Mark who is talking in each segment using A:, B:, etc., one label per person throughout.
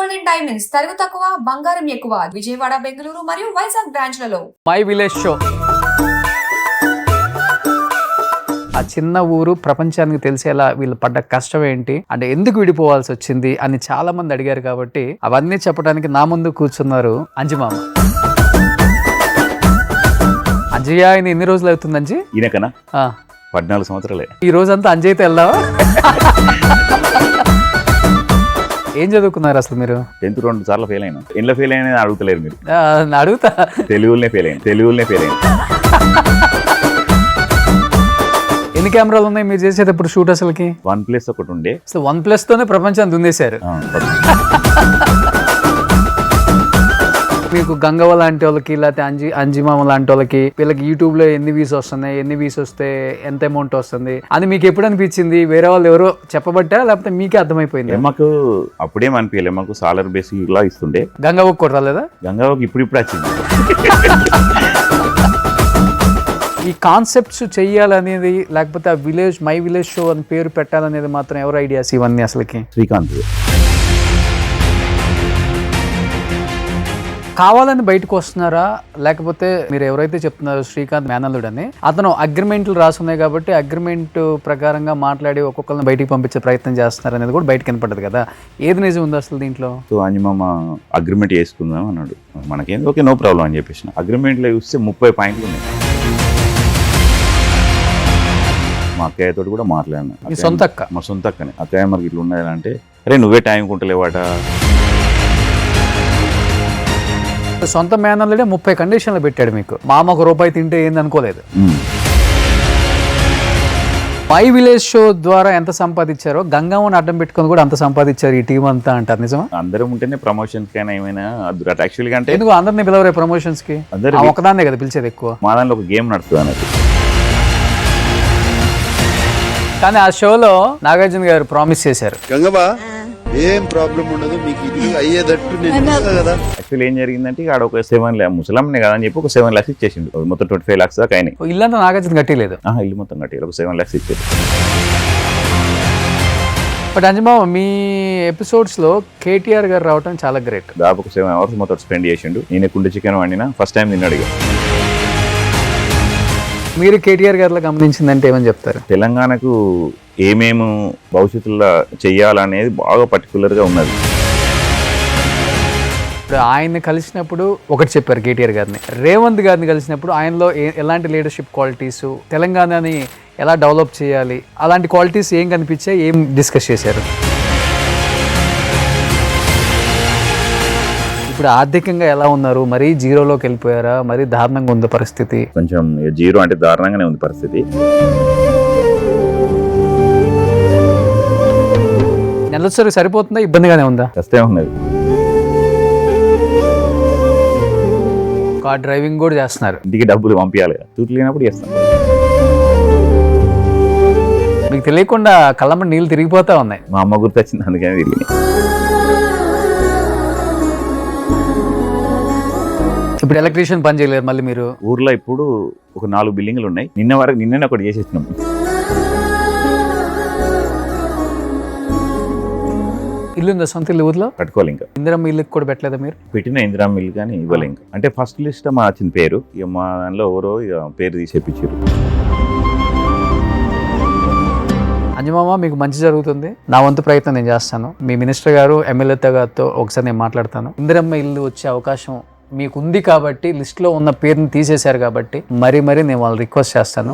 A: Golden diamonds తరుగు తక్కువ బంగారం ఎక్కువ విజయవాడ బెంగళూరు మరియు వైజాగ్ బ్రాంచ్లలో
B: మై విలేజ్ షో. ఆ చిన్న ఊరు ప్రపంచానికి తెలిసేలా వీళ్ళు పడ్డ కష్టం ఏంటి, అంటే ఎందుకు విడిపోవాల్సి వచ్చింది అని చాలా మంది అడిగారు. కాబట్టి అవన్నీ చెప్పడానికి నా ముందు కూర్చున్నారు అంజిమామ. అంజయ్య ఆయన ఎన్ని రోజులు అవుతుంది అంజీ?
C: ఈయనకనా 14 సంవత్సరాలే.
B: ఈ రోజంతా అంజయ్యతో వెళ్దావా? ఏం చదువుకున్నారు అసలు మీరు?
C: 10th 2 సార్లు ఫెయిల్ అయినా. ఎన్లో ఫెయిల్ అయినా అడుగుతలేరు మీరు.
B: అడుగుతా.
C: తెలుగులోనే ఫెయిల్ అయినా.
B: ఎన్ని కెమెరాలు ఉన్నాయి మీరు చేసేటప్పుడు షూట్? అసలుకి
C: OnePlus ఒకటి ఉండే.
B: అసలు OnePlus తోనే ప్రపంచాన్ని దున్నేశారు. మీకు గంగవ్వ లాంటి వాళ్ళకి లేకపోతే అంజిమామ లాంటి వాళ్ళకి వీళ్ళకి యూట్యూబ్ లో ఎన్ని వ్యూస్ వస్తున్నాయి, ఎన్ని వ్యూస్ వస్తే ఎంత అమౌంట్ వస్తుంది అని మీకు ఎప్పుడు అనిపించింది? వేరే వాళ్ళు ఎవరో చెప్పబట్టా లేకపోతే మీకే అర్థమైపోయింది?
C: మాకు అప్పుడేం అనిపించలేదు. మాకు సాలర్ బేసిక్ లా ఇస్తుండే.
B: గంగవ్వకు కూడా రాలేదా?
C: గంగవ్వకి ఇప్పుడు వచ్చింది.
B: ఈ కాన్సెప్ట్స్ చెయ్యాలనేది లేకపోతే ఆ విలేజ్ మై విలేజ్ షో అని పేరు పెట్టాలనేది మాత్రం ఎవరు ఐడియాస్ ఇవన్నీ? అసలుకి
C: శ్రీకాంత్
B: కావాలని బయటకు వస్తున్నారా, లేకపోతే మీరు ఎవరైతే చెప్తున్నారో శ్రీకాంత్ మేనల్లుడు అని, అతను అగ్రిమెంట్లు రాసున్నాయి కాబట్టి అగ్రిమెంట్ ప్రకారంగా మాట్లాడి ఒక్కొక్కరిని బయటికి పంపించే ప్రయత్నం చేస్తున్నారు అనేది కూడా బయటకు కనపడ్డది కదా. ఏది నిజం ఉంది అసలు దీంట్లో?
C: సో అంజమామ అగ్రిమెంట్ చేసుకుందాం అన్నాడు. మనకేం ఓకే నో ప్రాబ్లం అని చెప్పేసిన. అగ్రిమెంట్లో చూస్తే 30 పాయింట్లు ఉన్నాయి. మా అక్కయ్యతో కూడా మాట్లాడినా. మా సొంత అక్కనే. అక్కయ్య మనకి ఇట్లా ఉన్నదంటే, అరే నువ్వే టైం కుంటలేవాట.
B: సొంత మేనల్లుడే 30 కండిషన్లు పెట్టాడు మీకు. మామ ₹1 తింటే ఏంది అనుకోలేదు. మై విలేజ్ షో ద్వారా ఎంత సంపాదించారో గంగమ్మని అడ్డం పెట్టుకొని కూడా అంత సంపాదించారు ఈ టీం అంతా అంటారు. నిజమా?
C: అందరం ఉంటేనే ప్రమోషన్స్ కైనా ఏమైనా యాక్చువల్గా అంటే
B: ఎందుకు అందరినీ పిలవరే ప్రమోషన్స్ కి? ఒకదాన్నే కదా పిలిచేది ఎక్కువ.
C: మా దాంట్లో ఒక గేమ్ నడుస్తుంది అన్నది.
B: కానీ ఆ షోలో నాగార్జున గారు ప్రామిస్ చేశారు,
D: గంగవ్వ ఏం ప్రాబ్లం ఉండదు మీకు, ఇది అయ్యేటట్టు నేను కదా.
C: యాక్చువల్లీ ఏం జరిగిందంటే ఆడ ఒక 7 lakhs ముసలాంనే కదా అని చెప్పి ఒక 7 lakhs ఇచ్చేసిండు. మొత్తం 25 lakhs దాకా అయినాయి.
B: ఇల్లంతా నాగార్జున కట్టలేదు.
C: ఇల్లు మొత్తం కట్టి ఒక 7 lakhs ఇచ్చారు.
B: బట్ అంజమామ మీ ఎపిసోడ్స్ లో కేటీఆర్ గారు రావటం చాలా గ్రేట్.
C: దాదాపు ఒక 7 hours మొత్తం స్పెండ్ చేసిండు. నేను కుండ చికెన్ వండినా ఫస్ట్ టైం తిన్నాడు.
B: మీరు కేటీఆర్ గారిలో గమనించిందంటే ఏమని చెప్తారు?
C: తెలంగాణకు ఏమేమి భవిష్యత్తులో చెయ్యాలనేది బాగా పర్టికులర్గా ఉన్నది.
B: ఇప్పుడు ఆయన్ని కలిసినప్పుడు ఒకటి చెప్పారు కేటీఆర్ గారిని, రేవంత్ గారిని కలిసినప్పుడు ఆయనలో ఎలాంటి లీడర్షిప్ క్వాలిటీస్, తెలంగాణని ఎలా డెవలప్ చేయాలి, అలాంటి క్వాలిటీస్ ఏం కనిపించాయి, ఏం డిస్కస్ చేశారు? ఇప్పుడు ఆర్థికంగా ఎలా ఉన్నారు? మరీ జీరోలోకి వెళ్ళిపోయారా? మరీ దారుణంగా ఉంది పరిస్థితి?
C: కొంచెం జీరో అంటే దారుణంగానే ఉంది పరిస్థితి.
B: నెలసరి సరిపోతుందా, ఇబ్బందిగానే ఉందా?
C: కష్టమే ఉన్నది.
B: కార్ డ్రైవింగ్ కూడా చేస్తున్నారు.
C: ఇంటికి డబ్బులు పంపించాలి కదా, చూసి లేనప్పుడు చేస్తాను.
B: మీకు తెలియకుండా కళ్ళమ్మ నీళ్ళు తిరిగిపోతా ఉన్నాయి.
C: మా అమ్మ గుర్తొచ్చింది, అందుకనే తిరిగి.
B: ఇప్పుడు ఎలక్ట్రీషియన్ పని చేయలేరు మళ్ళీ మీరు?
C: ఊర్లో ఇప్పుడు ఒక 4 బిల్డింగ్లు ఉన్నాయి. నిన్ననే ఒకటి చేసేసినాం.
B: ఇల్లు ఉందా సొంత ఇల్లు ఊర్లో?
C: కట్టుకోవాలి. ఇంకా
B: ఇందిరమ్మ ఇల్లుకి కూడా పెట్టలేదా మీరు?
C: పెట్టిన ఇందిరమ్మ ఇల్లు కానీ ఇవ్వలే. ఇంకా అంటే ఫస్ట్ లిస్ట్ మా వచ్చిన పేరు, ఇక మా దానిలో ఎవరో ఇక పేరు తీసేపించారు.
B: అంజమామ మీకు మంచి జరుగుతుంది. నా వంతు ప్రయత్నం నేను చేస్తాను. మీ మినిస్టర్ గారు ఎమ్మెల్యేతో గారితో ఒకసారి నేను మాట్లాడతాను. ఇందిరమ్మ ఇల్లు వచ్చే అవకాశం మీకు ఉంది కాబట్టి, లిస్ట్లో ఉన్న పేరుని తీసేశారు కాబట్టి మరీ నేను వాళ్ళు రిక్వెస్ట్ చేస్తాను.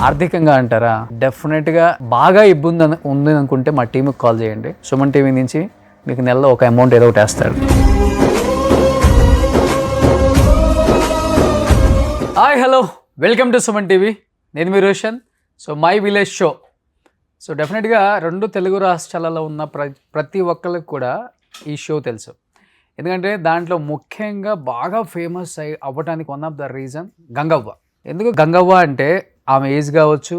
B: ఆర్థికంగా అంటారా? డెఫినెట్గా బాగా ఇబ్బంది ఉంది అనుకుంటే మా టీంకి కాల్ చేయండి. సుమన్ టీవీ నుంచి మీకు నెలలో ఒక అమౌంట్ ఏదో ఒకటి వేస్తారు. Hi hello, welcome to Suman TV. నేను మీ Roshan. So my village show. So డెఫినెట్గా 2 తెలుగు రాష్ట్రాలలో ఉన్న ప్రతి ఒక్కరికి కూడా ఈ షో తెలుసు. ఎందుకంటే దాంట్లో ముఖ్యంగా బాగా ఫేమస్ అవ్వడానికి one of the reason Gangavva. ఎందుకు గంగవ్వ అంటే ఆమె ఏజ్ కావచ్చు,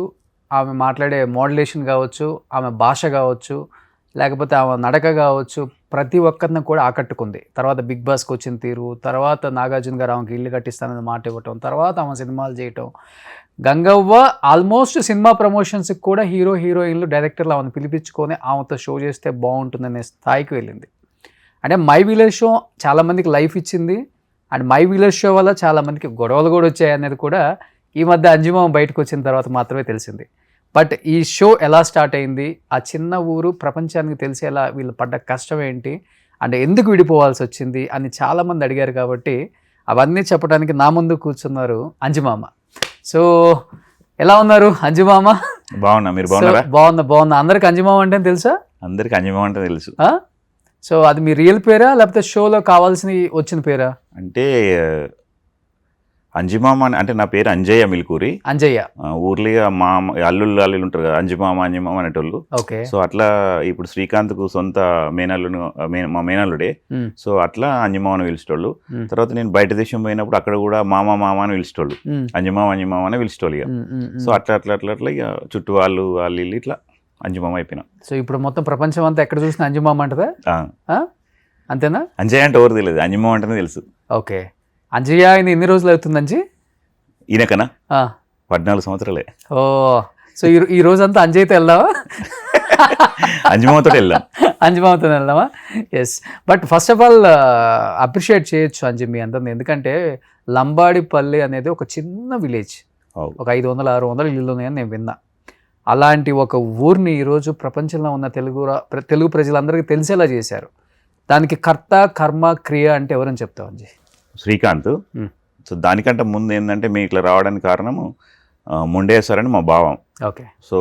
B: ఆమె మాట్లాడే మోడ్యులేషన్ కావచ్చు, ఆమె భాష కావచ్చు, లేకపోతే ఆమె నడక కావచ్చు, ప్రతి ఒక్కరిని కూడా ఆకట్టుకుంది. తర్వాత బిగ్ బాస్కి వచ్చిన తీరు, తర్వాత నాగార్జున గారు ఆమెకి ఇల్లు కట్టిస్తానని మాట ఇవ్వటం, తర్వాత ఆమె సినిమాలు చేయటం. గంగవ్వ ఆల్మోస్ట్ సినిమా ప్రమోషన్స్కి కూడా హీరోయిన్లు డైరెక్టర్లు ఆమెను పిలిపించుకొని ఆమెతో షో చేస్తే బాగుంటుందనే స్థాయికి వెళ్ళింది. అంటే మై విలేజ్ షో చాలామందికి లైఫ్ ఇచ్చింది. అండ్ మై విలేజ్ షో వల్ల చాలామందికి గొడవలు కూడా వచ్చాయి అనేది కూడా ఈ మధ్య అంజుమామ బయటకు వచ్చిన తర్వాత మాత్రమే తెలిసింది. బట్ ఈ షో ఎలా స్టార్ట్ అయింది, ఆ చిన్న ఊరు ప్రపంచానికి తెలిసేలా వీళ్ళు పడ్డ కష్టం ఏంటి, అంటే ఎందుకు విడిపోవాల్సి వచ్చింది అని చాలామంది అడిగారు. కాబట్టి అవన్నీ చెప్పడానికి నా ముందు కూర్చున్నారు అంజుమామ. సో ఎలా ఉన్నారు అంజుమామ?
C: బాగున్నా, మీరు బాగున్నారా?
B: బాగున్నా. అందరికి అంజుమామ అంటే తెలుసా?
C: అందరికి అంజమామ అంటే తెలుసు.
B: సో అది మీ రియల్ పేరా లేకపోతే షోలో కావాల్సిన వచ్చిన పేరా?
C: అంటే అంజిమామ అంటే నా పేరు అంజయ్య మిల్కూరి.
B: అంజయ్య
C: ఊర్లో మా అల్లుళ్ళు ఉంటారు కదా, అంజిమామ అనేటోళ్ళు.
B: ఓకే.
C: సో అట్లా ఇప్పుడు శ్రీకాంత్కు సొంత మేనల్లును మా మేనల్లుడే. సో అట్లా అంజమామని పిలిచేటోళ్ళు. తర్వాత నేను బయట దేశం పోయినప్పుడు అక్కడ కూడా మామ అని పిలిచేటోళ్ళు, అంజమామ అని పిలిచేటోళ్ళు. ఇక సో అట్లా ఇక చుట్టూ వాళ్ళు ఇల్లు ఇట్లా అంజమామ అయిపోయినా.
B: సో ఇప్పుడు మొత్తం ప్రపంచం అంతా ఎక్కడ చూసినా అంజమామ అంటదా? అంతేనా?
C: అంజయ్య అంటే ఎవరు తెలియదు, అంజమామ అంటేనే తెలుసు.
B: ఓకే. అంజయ్య ఆయన ఎన్ని రోజులు అవుతుంది అంజీ?
C: ఈయనకనా 14 సంవత్సరాలే.
B: ఓ, సో ఈ రోజంతా అంజయ్యతో వెళ్దామా?
C: అంజమామతో వెళ్దాం.
B: అంజమామతో వెళ్దామా? Yes. But first of all appreciate చేయొచ్చు అంజీ మీ అందరిని. ఎందుకంటే లంబాడిపల్లి అనేది ఒక చిన్న విలేజ్, ఒక 500-600 ఇల్లు ఉన్నాయని నేను విన్నా. అలాంటి ఒక ఊరిని ఈరోజు ప్రపంచంలో ఉన్న తెలుగు ప్రజలందరికీ తెలిసేలా చేశారు. దానికి కర్త కర్మ క్రియ అంటే ఎవరని చెప్తావు అంజీ?
C: శ్రీకాంత్. సో దానికంటే ముందు ఏంటంటే మేము ఇట్లా రావడానికి కారణము ముండేశ్వర్ అని మా భావం.
B: ఓకే.
C: సో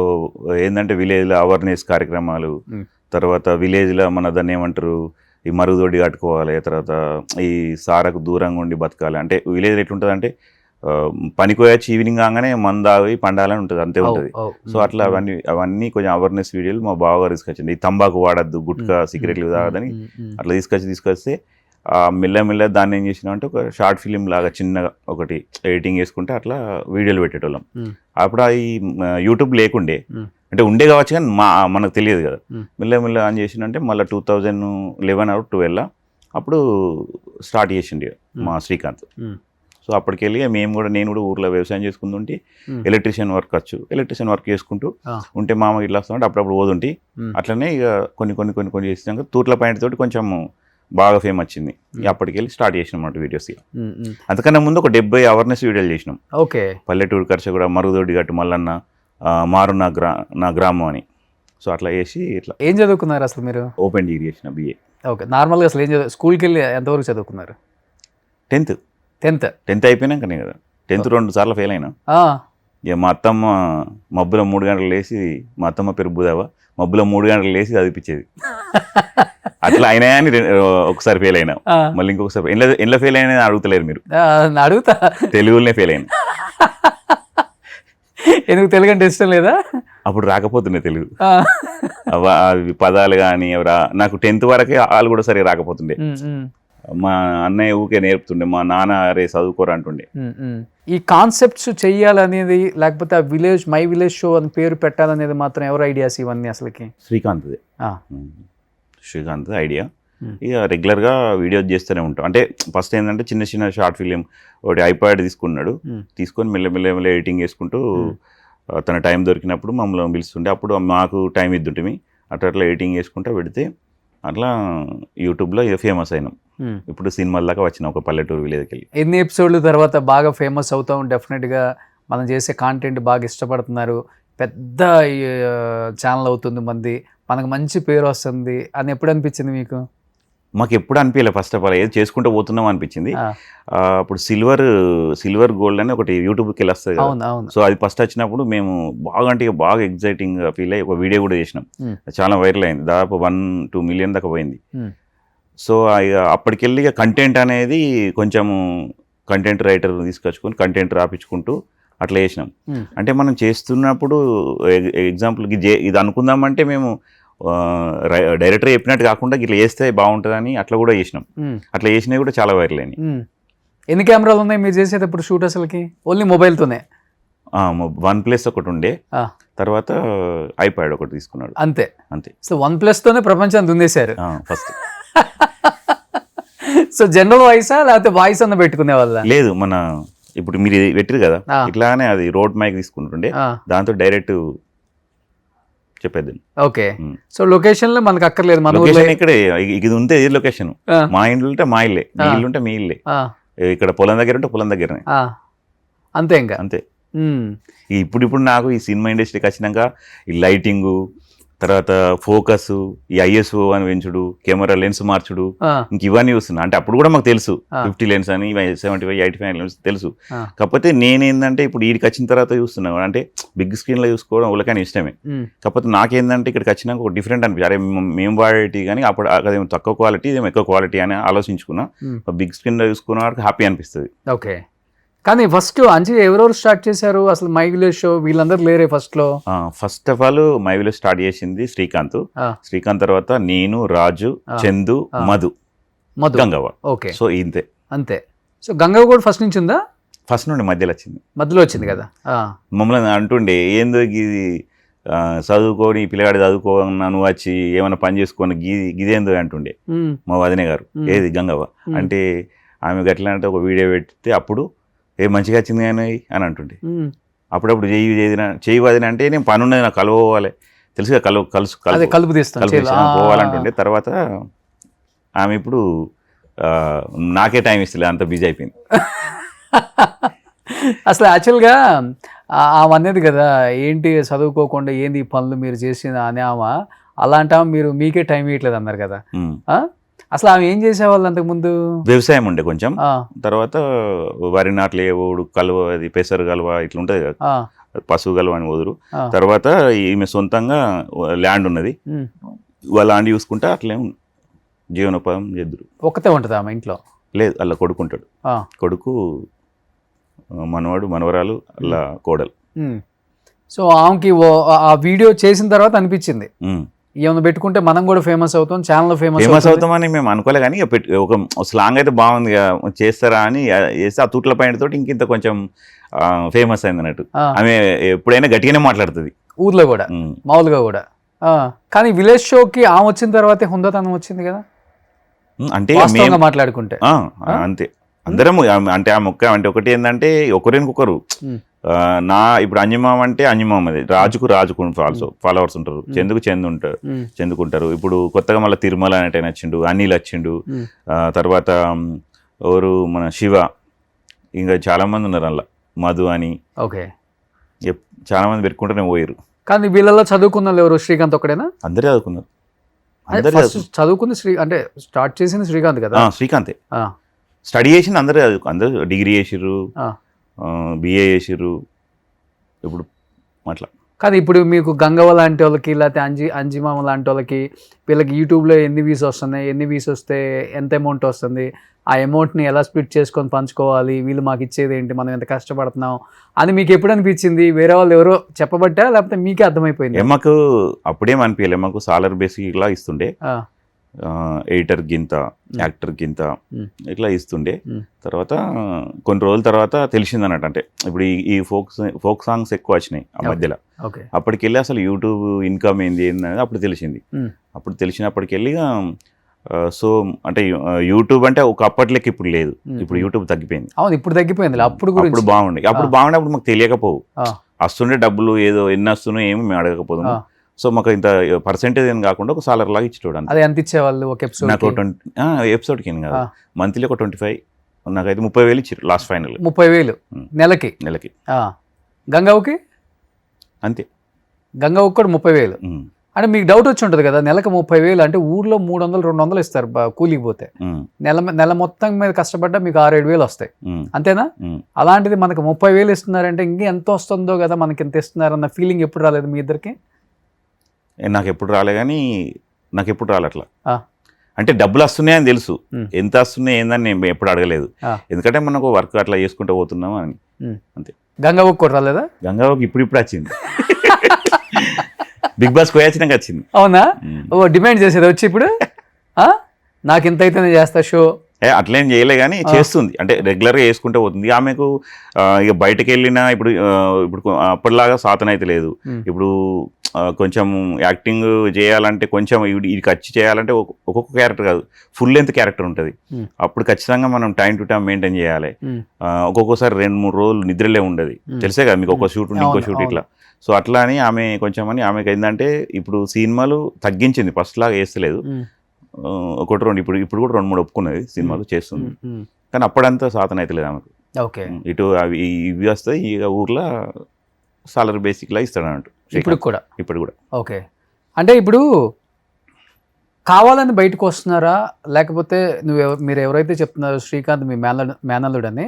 C: ఏంటంటే విలేజ్లో అవేర్నెస్ కార్యక్రమాలు, తర్వాత విలేజ్లో మన దాన్ని ఏమంటారు, ఈ మరుగుదొడ్డి కట్టుకోవాలి, తర్వాత ఈ సారకు దూరంగా ఉండి బతకాలి. అంటే విలేజ్ ఎట్లుంటుంది అంటే పనికోయొచ్చి ఈవినింగ్ కాగానే మందావి పండాలని ఉంటుంది, అంతే ఉంటుంది. సో అట్లా అవన్నీ కొంచెం అవేర్నెస్ వీడియోలు మా బావగారు తీసుకొచ్చింది. ఈ తంబాకు వాడద్దు, గుట్కా, సిగరెట్లు తాగదని అట్లా తీసుకొస్తే మెల్లమెల్ల దాన్ని ఏం చేసినాం అంటే ఒక షార్ట్ ఫిలిం లాగా చిన్నగా ఒకటి ఎడిటింగ్ చేసుకుంటే అట్లా వీడియోలు పెట్టేటోళ్ళం. అప్పుడు ఈ యూట్యూబ్ లేకుండే, అంటే ఉండే కావచ్చు కానీ మనకు తెలియదు కదా. మెల్లమెల్ల అని చేసిందంటే మళ్ళీ 2011 or 12 అప్పుడు స్టార్ట్ చేసిండే మా శ్రీకాంత్. సో అప్పటికెళ్ళి నేను కూడా ఊర్లో వ్యవసాయం చేసుకుంటుంటే ఎలక్ట్రీషియన్ వర్క్ చేసుకుంటూ ఉంటే మామ ఇట్లా వస్తుంటే అప్పుడప్పుడు పోతుంటే అట్లనే ఇక కొన్ని చేసినాక తూట్ల పాయింట్ తోటి కొంచెం బాగా ఫేమ్ వచ్చింది. అప్పటికెళ్ళి స్టార్ట్ చేసినాం అన్నమాట వీడియోస్. అంతకన్నా ముందు ఒక 70 అవేర్నెస్ వీడియోలు చేసినాం.
B: ఓకే. పల్లెటూరు
C: ఖర్చు కూడా, మరుగుదొడ్డి గట్టు మల్లన్న, మారు నా గ్రామం అని. సో అట్లా చేసి ఇట్లా.
B: ఏం చదువుకున్నారు అసలు మీరు?
C: ఓపెన్ డిగ్రీ చేసిన, BA.
B: ఓకే. నార్మల్గా అసలు ఏం స్కూల్కి వెళ్ళి ఎంతవరకు చదువుకున్నారు?
C: 10th అయిపోయినాకనే కదా. 10th 2 సార్లు ఫెయిల్ అయినా. ఇక మా అత్తమ్మ మబ్బులో 3 గంటలు లేచి, మా అత్తమ్మ పేరు బుధావ, మబ్బులో 3 గంటలు లేచి చదివిపించేది. అట్లా అయినా అని ఒకసారి ఫెయిల్ అయినా, మళ్ళీ ఇంకొకసారి ఎందులో ఫెయిల్ అయినా అడుగుతలేరు మీరు.
B: అడుగుతా.
C: తెలుగులోనే ఫెయిల్ అయినా.
B: ఎందుకు? తెలుగు అంటే ఇష్టం లేదా?
C: అప్పుడు రాకపోతుండే తెలుగు, అవి పదాలు కానీ నాకు 10th వరకే వాళ్ళు కూడా సరిగా రాకపోతుండే. మా అన్నయ్య ఊకే నేర్పుతుండే, మా నాన్న అరే చదువుకోరా అంటుండే.
B: ఈ కాన్సెప్ట్స్ చెయ్యాలనేది, లేకపోతే మై విలేజ్ షో అని పేరు పెట్టాలనేది మాత్రం ఎవరు ఐడియాస్ ఇవన్నీ అసలుకి?
C: శ్రీకాంత్ ఐడియా. ఇక రెగ్యులర్గా వీడియోస్ చేస్తూనే ఉంటాం. అంటే ఫస్ట్ ఏంటంటే చిన్న షార్ట్ ఫిలిం ఒకటి ఐప్యాడ్ తీసుకొని మెల్ల ఎడిటింగ్ చేసుకుంటూ తన టైం దొరికినప్పుడు మమ్మల్ని పిలుస్తుండే. అప్పుడు మాకు టైం ఇద్దుంటే అట్లా ఎడిటింగ్ చేసుకుంటూ పెడితే అట్లా యూట్యూబ్లో ఇక ఫేమస్ అయినాం. ఇప్పుడు సినిమాల దాకా వచ్చిన ఒక పల్లెటూరు విలేజ్కి వెళ్ళి.
B: ఎన్ని ఎపిసోడ్ల తర్వాత బాగా ఫేమస్ అవుతాం? డెఫినెట్గా మనం చేసే కాంటెంట్ బాగా ఇష్టపడుతున్నారు, పెద్ద ఛానల్ అవుతుంది మంది, మనకు మంచి పేరు వస్తుంది అని ఎప్పుడు అనిపించింది మీకు?
C: మాకు ఎప్పుడు అనిపించలే. ఫస్ట్ ఆఫ్ ఆల్ ఏది చేసుకుంటూ పోతున్నాం అనిపించింది. అప్పుడు సిల్వర్ గోల్డ్ అని ఒకటి యూట్యూబ్కి వెళ్ళి వస్తుంది కదా. సో అది ఫస్ట్ వచ్చినప్పుడు మేము బాగా ఎగ్జైటింగ్ ఫీల్ అయ్యి ఒక వీడియో కూడా చేసినాం. చాలా వైరల్ అయింది, దాదాపు 1-2 million దాకా పోయింది. సో అప్పటికెళ్ళి కంటెంట్ అనేది కొంచెము కంటెంట్ రైటర్ తీసుకొచ్చుకొని కంటెంట్ రాపించుకుంటూ అట్లా చేసినాం. అంటే మనం చేస్తున్నప్పుడు ఎగ్జాంపుల్కి ఇది అనుకుందామంటే మేము డైరెక్టర్ చెప్పినట్టు కాకుండా ఇట్లా చేస్తే బాగుంటుందని అట్లా కూడా చేసినాం. అట్లా చేసినవి కూడా చాలా వైరల్ అయినాయి.
B: ఎన్ని కెమెరాలు ఉన్నాయి మీరు చేసేటప్పుడు షూట్? అసలుకి ఓన్లీ మొబైల్తోనే?
C: OnePlus ఒకటి ఉండే,
B: ఆ.
C: తర్వాత iPad ఒకటి తీసుకున్నాడు
B: అంతే.
C: అంతే.
B: సో OnePlus తోనే ప్రపంచాన్ని దున్నేశారు.
C: ఫస్ట్
B: సో జనరల్ వాయిసా లేకపోతే వాయిస్ అన్న పెట్టుకునే వాళ్ళ?
C: లేదు, మన ఇప్పుడు మీరు పెట్టిరు కదా
B: ఆ.
C: ఇట్లానే అది రోడ్ మైక్ తీసుకుంటుండే, దాంతో డైరెక్ట్ చెప్పేది.
B: ఓకే. సో లొకేషన్ లో మనకు అక్కర్లేదు, మన ఊర్లో.
C: లొకేషన్ ఇక్కడే, ఇది ఉంటే ఇది లొకేషన్. మా ఇంట్లో ఉంటే మా ఇల్లే, మీ ఇల్లు ఉంటే మీ ఇల్లే, ఇక్కడ పొలం దగ్గర ఉంటే పొలం దగ్గరనే,
B: అంతే ఇంకా.
C: అంతే. ఇప్పుడు నాకు ఈ సినిమా ఇండస్ట్రీకి వచ్చినాక ఈ లైటింగు, తర్వాత ఫోకస్, ఈ ISO అని పెంచుడు, కెమెరా లెన్స్ మార్చుడు, ఇంక ఇవన్నీ చూస్తున్నా. అంటే అప్పుడు కూడా మాకు తెలుసు 50 లెన్స్ అని, 75, 85 లెన్స్ తెలుసు. కాకపోతే నేనేందంటే ఇప్పుడు వీడికి వచ్చిన తర్వాత చూస్తున్నాను, అంటే బిగ్ స్క్రీన్ లో చూసుకోవడం వాళ్ళకని ఇష్టమే. కాకపోతే నాకేందంటే ఇక్కడికి వచ్చినాక ఒక డిఫరెంట్ అనిపించింది. అరే మేము వాడేటి కానీ అప్పుడు అదేమో తక్కువ క్వాలిటీ, ఇదేమో ఎక్కువ క్వాలిటీ అని ఆలోచించుకున్నా. బిగ్ స్క్రీన్ లో చూసుకున్న వాడికి హ్యాపీ అనిపిస్తుంది.
B: ఓకే. కానీ ఫస్ట్ అంజి ఎవరెవరు స్టార్ట్ చేశారు అసలు మై విలేజ్ షో? వీళ్ళందరూ లేరే ఫస్ట్ లో?
C: First of all my village start చేసింది శ్రీకాంత్. శ్రీకాంత్ తర్వాత నేను, రాజు, చందు, మధు, గంగవ్వ.
B: ఓకే.
C: సో ఇంతే,
B: అంతే. సో గంగవ్వ కూడా ఫస్ట్ నుంచి ఉందా?
C: ఫస్ట్ నుండి మధ్యలో వచ్చింది.
B: మధ్యలో వచ్చింది కదా.
C: మమ్మల్ని అంటుండే ఏందో ఇది చదువుకొని పిల్లగాడు చదువుకోన్నా నువ్వు వచ్చి ఏమైనా పని చేసుకొని గిదేందో అంటుండే మా వదినే గారు. ఏది గంగవ్వ అంటే ఆమె గట్లా అంటే ఒక వీడియో పెడితే అప్పుడు మంచిగా వచ్చింది కానీ అని అంటుండే. అప్పుడప్పుడు చెయ్యి వదిన అంటే నేను పని ఉన్నది, నాకు కలవాలి తెలుసుగా, కలుపు పోవాలంటుండే. తర్వాత ఆమె ఇప్పుడు నాకే టైం ఇస్తలే, అంత బిజీ అయిపోయింది.
B: అసలు యాక్చువల్గా ఆమె అనేది కదా, ఏంటి చదువుకోకుండా ఏంది ఈ పనులు మీరు చేసిన అని ఆమె, అలాంటి మీరు మీకే టైం ఇవ్వట్లేదు అన్నారు కదా. అసలు ఆమె ఏం చేసేవాళ్ళు అంతకుముందు?
C: వ్యవసాయం ఉండే కొంచెం, తర్వాత వరి నాట్లు వేవుడు, కలువ, అది పెసరు కలువ ఇట్లా ఉంటుంది కదా, పశువు కలువ అని వదురు. తర్వాత ఈమె సొంతంగా ల్యాండ్ ఉన్నది, వాళ్ళ ల్యాండ్ చూసుకుంటా అట్లే జీవనోపాధం చేద్దరు.
B: ఒక్కతే ఉంటుంది ఆమె ఇంట్లో?
C: లేదు, అలా కొడుకుంటాడు, కొడుకు, మనవాడు, మనవరాలు, అలా కోడలు.
B: సో ఆమెకి ఆ వీడియో చేసిన తర్వాత అనిపించింది ఏమైనా పెట్టుకుంటే మనం కూడా ఫేమస్ అవుతాం, ఛానల్ ఫేమస్
C: అవుతామని మేము అనుకోలే. కానీ ఒక స్లాంగ్ అయితే బాగుంది చేస్తారా అని చేస్తే ఆ తూట్ల పైన తోటి ఇంకింత కొంచెం ఫేమస్ అయింది అన్నట్టు. ఆమె ఎప్పుడైనా గట్టిగానే మాట్లాడుతుంది ఊర్లో కూడా,
B: మామూలుగా కూడా. కానీ విలేజ్ షోకి ఆమె వచ్చిన తర్వాతే హుందాతనం వచ్చింది కదా,
C: అంటే
B: మాట్లాడుకుంటే.
C: అంతే, అందరం అంటే ఆ మొక్క అంటే ఒకటి ఏంటంటే ఒకరికొకరు. ఇప్పుడు అంజమామ అంటే అంజమామది, రాజుకు ఫాలోవర్స్ ఉంటారు, చందుకు చెందుకుంటారు. ఇప్పుడు కొత్తగా మళ్ళీ తిరుమల అనేట వచ్చిండు, అనిల్ వచ్చిండు, తర్వాత ఎవరు మన శివ, ఇంకా చాలా మంది ఉన్నారు అలా, మధు అని.
B: ఓకే.
C: చాలా మంది పెట్టుకుంటూనే పోయారు.
B: కానీ వీళ్ళలో చదువుకున్న వాళ్ళు ఎవరు? శ్రీకాంత్ ఒక్కడేనా?
C: అందరూ చదువుకున్నారు.
B: చదువుకుంది అంటే స్టార్ట్ చేసింది శ్రీకాంత్ కదా.
C: శ్రీకాంతే స్టడీ చేసింది, అందరూ డిగ్రీ చేసిర్రు, BA చేసిర్రు ఇప్పుడు అట్లా.
B: కానీ ఇప్పుడు మీకు గంగవ్వ లాంటి వాళ్ళకి, లేకపోతే అంజిమామ లాంటి వాళ్ళకి, వీళ్ళకి యూట్యూబ్లో ఎన్ని వ్యూస్ వస్తున్నాయి, ఎన్ని వ్యూస్ వస్తే ఎంత అమౌంట్ వస్తుంది, ఆ అమౌంట్ని ఎలా స్ప్లిట్ చేసుకొని పంచుకోవాలి, వీళ్ళు మాకు ఇచ్చేది ఏంటి, మనం ఎంత కష్టపడుతున్నాం అని మీకు ఎప్పుడు అనిపించింది? వేరే వాళ్ళు ఎవరో చెప్పబట్టా లేకపోతే మీకే అర్థమైపోయింది?
C: మాకు అప్పుడేం అనిపించలే, మాకు సాలర్ బేసిక్ ఇలా ఇస్తుండే, ఎడిటర్ గింత, యాక్టర్ గింత ఇట్లా ఇస్తుండే. తర్వాత కొన్ని రోజుల తర్వాత తెలిసింది అన్నట్టు, అంటే ఇప్పుడు ఈ ఫోక్ సాంగ్స్ ఎక్కువ వచ్చినాయి ఆ మధ్యలో. అప్పటికెళ్ళి అసలు యూట్యూబ్ ఇన్కమ్ ఏంది అనేది అప్పుడు తెలిసింది. అప్పుడు తెలిసినప్పటికెళ్ళి సో అంటే యూట్యూబ్ అంటే ఒక అప్పట్లకి ఇప్పుడు లేదు, ఇప్పుడు యూట్యూబ్ తగ్గిపోయింది.
B: ఇప్పుడు తగ్గిపోయింది. అప్పుడు
C: బాగుండే, అప్పుడు మాకు తెలియకపోవు, వస్తుండే డబ్బులు ఏదో ఎన్ని వస్తున్నాయో ఏమి మేము అడగకపోదు. సో మాకు ఇంత పర్సెంటేజ్ ఏం కాకుండా ఒక సాలర్ లాగా ఇచ్చి చూడండి.
B: అది ఎంత ఇచ్చేవాళ్ళు ఒక ఎపిసోడ్?
C: నాకు ఎపిసోడ్కి ఏం కాదు, మంత్లీ ఒక 25, నాకైతే 30,000 ఇచ్చారు లాస్ట్ ఫైనల్.
B: 30,000 నెలకి. గంగవ్వకి అంతే, గంగవ్వకి కూడా 30,000. అంటే మీకు డౌట్ వచ్చి ఉంటుంది కదా, నెలకు 30,000 అంటే ఊర్లో 300-200 ఇస్తారు కూలికి పోతే, నెల మొత్తం మీద కష్టపడ్డా మీకు 6-7 వస్తాయి, అంతేనా? అలాంటిది మనకు 30,000 ఇస్తున్నారంటే ఇంకా ఎంత వస్తుందో కదా, మనకి ఎంత ఇస్తున్నారన్న ఫీలింగ్ ఎప్పుడు రాలేదు మీ ఇద్దరికి?
C: నాకు ఎప్పుడు రాలే, కానీ నాకు ఎప్పుడు రాలే అట్లా. అంటే డబ్బులు వస్తున్నాయని తెలుసు, ఎంత వస్తున్నాయి ఏందని నేను ఎప్పుడు అడగలేదు, ఎందుకంటే మనకు వర్క్ అట్లా చేసుకుంటూ పోతున్నాం అని, అంతే.
B: గంగవ్వకి కూడా రాలేదా?
C: గంగవ్వకి ఇప్పుడు వచ్చింది, బిగ్ బాస్ పోయాచినాక వచ్చింది.
B: అవునా? డిమాండ్ చేసేది వచ్చి ఇప్పుడు నాకు ఇంత అయితే చేస్తా షో
C: అట్లేం చేయలే కానీ చేస్తుంది, అంటే రెగ్యులర్గా వేసుకుంటే పోతుంది. ఆమెకు ఇక బయటకు వెళ్ళినా ఇప్పుడు అప్పటిలాగా సాధన అయితే లేదు. ఇప్పుడు కొంచెం యాక్టింగ్ చేయాలంటే కొంచెం ఇది ఖర్చు చేయాలంటే ఒక్కొక్క క్యారెక్టర్ కాదు, ఫుల్ లెంత్ క్యారెక్టర్ ఉంటుంది. అప్పుడు ఖచ్చితంగా మనం టైం టు టైం మెయింటైన్ చేయాలి. ఒక్కొక్కసారి 2-3 రోజులు నిద్రలే ఉండదు, తెలిసే కదా మీకు, ఒక షూట్ ఉండి ఇంకో షూట్ ఇట్లా. సో అట్లా అని ఆమె కొంచెం అని ఆమెకి ఏంటంటే ఇప్పుడు సినిమాలు తగ్గించింది, ఫస్ట్ లాగా వేస్తలేదు. ఒకటి రెండు ఇప్పుడు కూడా 2-3 ఒప్పుకున్నది సినిమాలు చేస్తుంది, కానీ అప్పుడంతా సాధన అయితే లేదు ఆమెకు.
B: ఓకే,
C: ఇటు అవి ఇవి వస్తాయి, ఇక ఊర్లో సాలరీ బేసిక్లా ఇస్తాడు అన్నట్టు ఇప్పుడు కూడా.
B: ఓకే, అంటే ఇప్పుడు కావాలని బయటకు వస్తున్నారా, లేకపోతే మీరు ఎవరైతే చెప్తున్నారో శ్రీకాంత్ మీ మేనల్లుడు అని,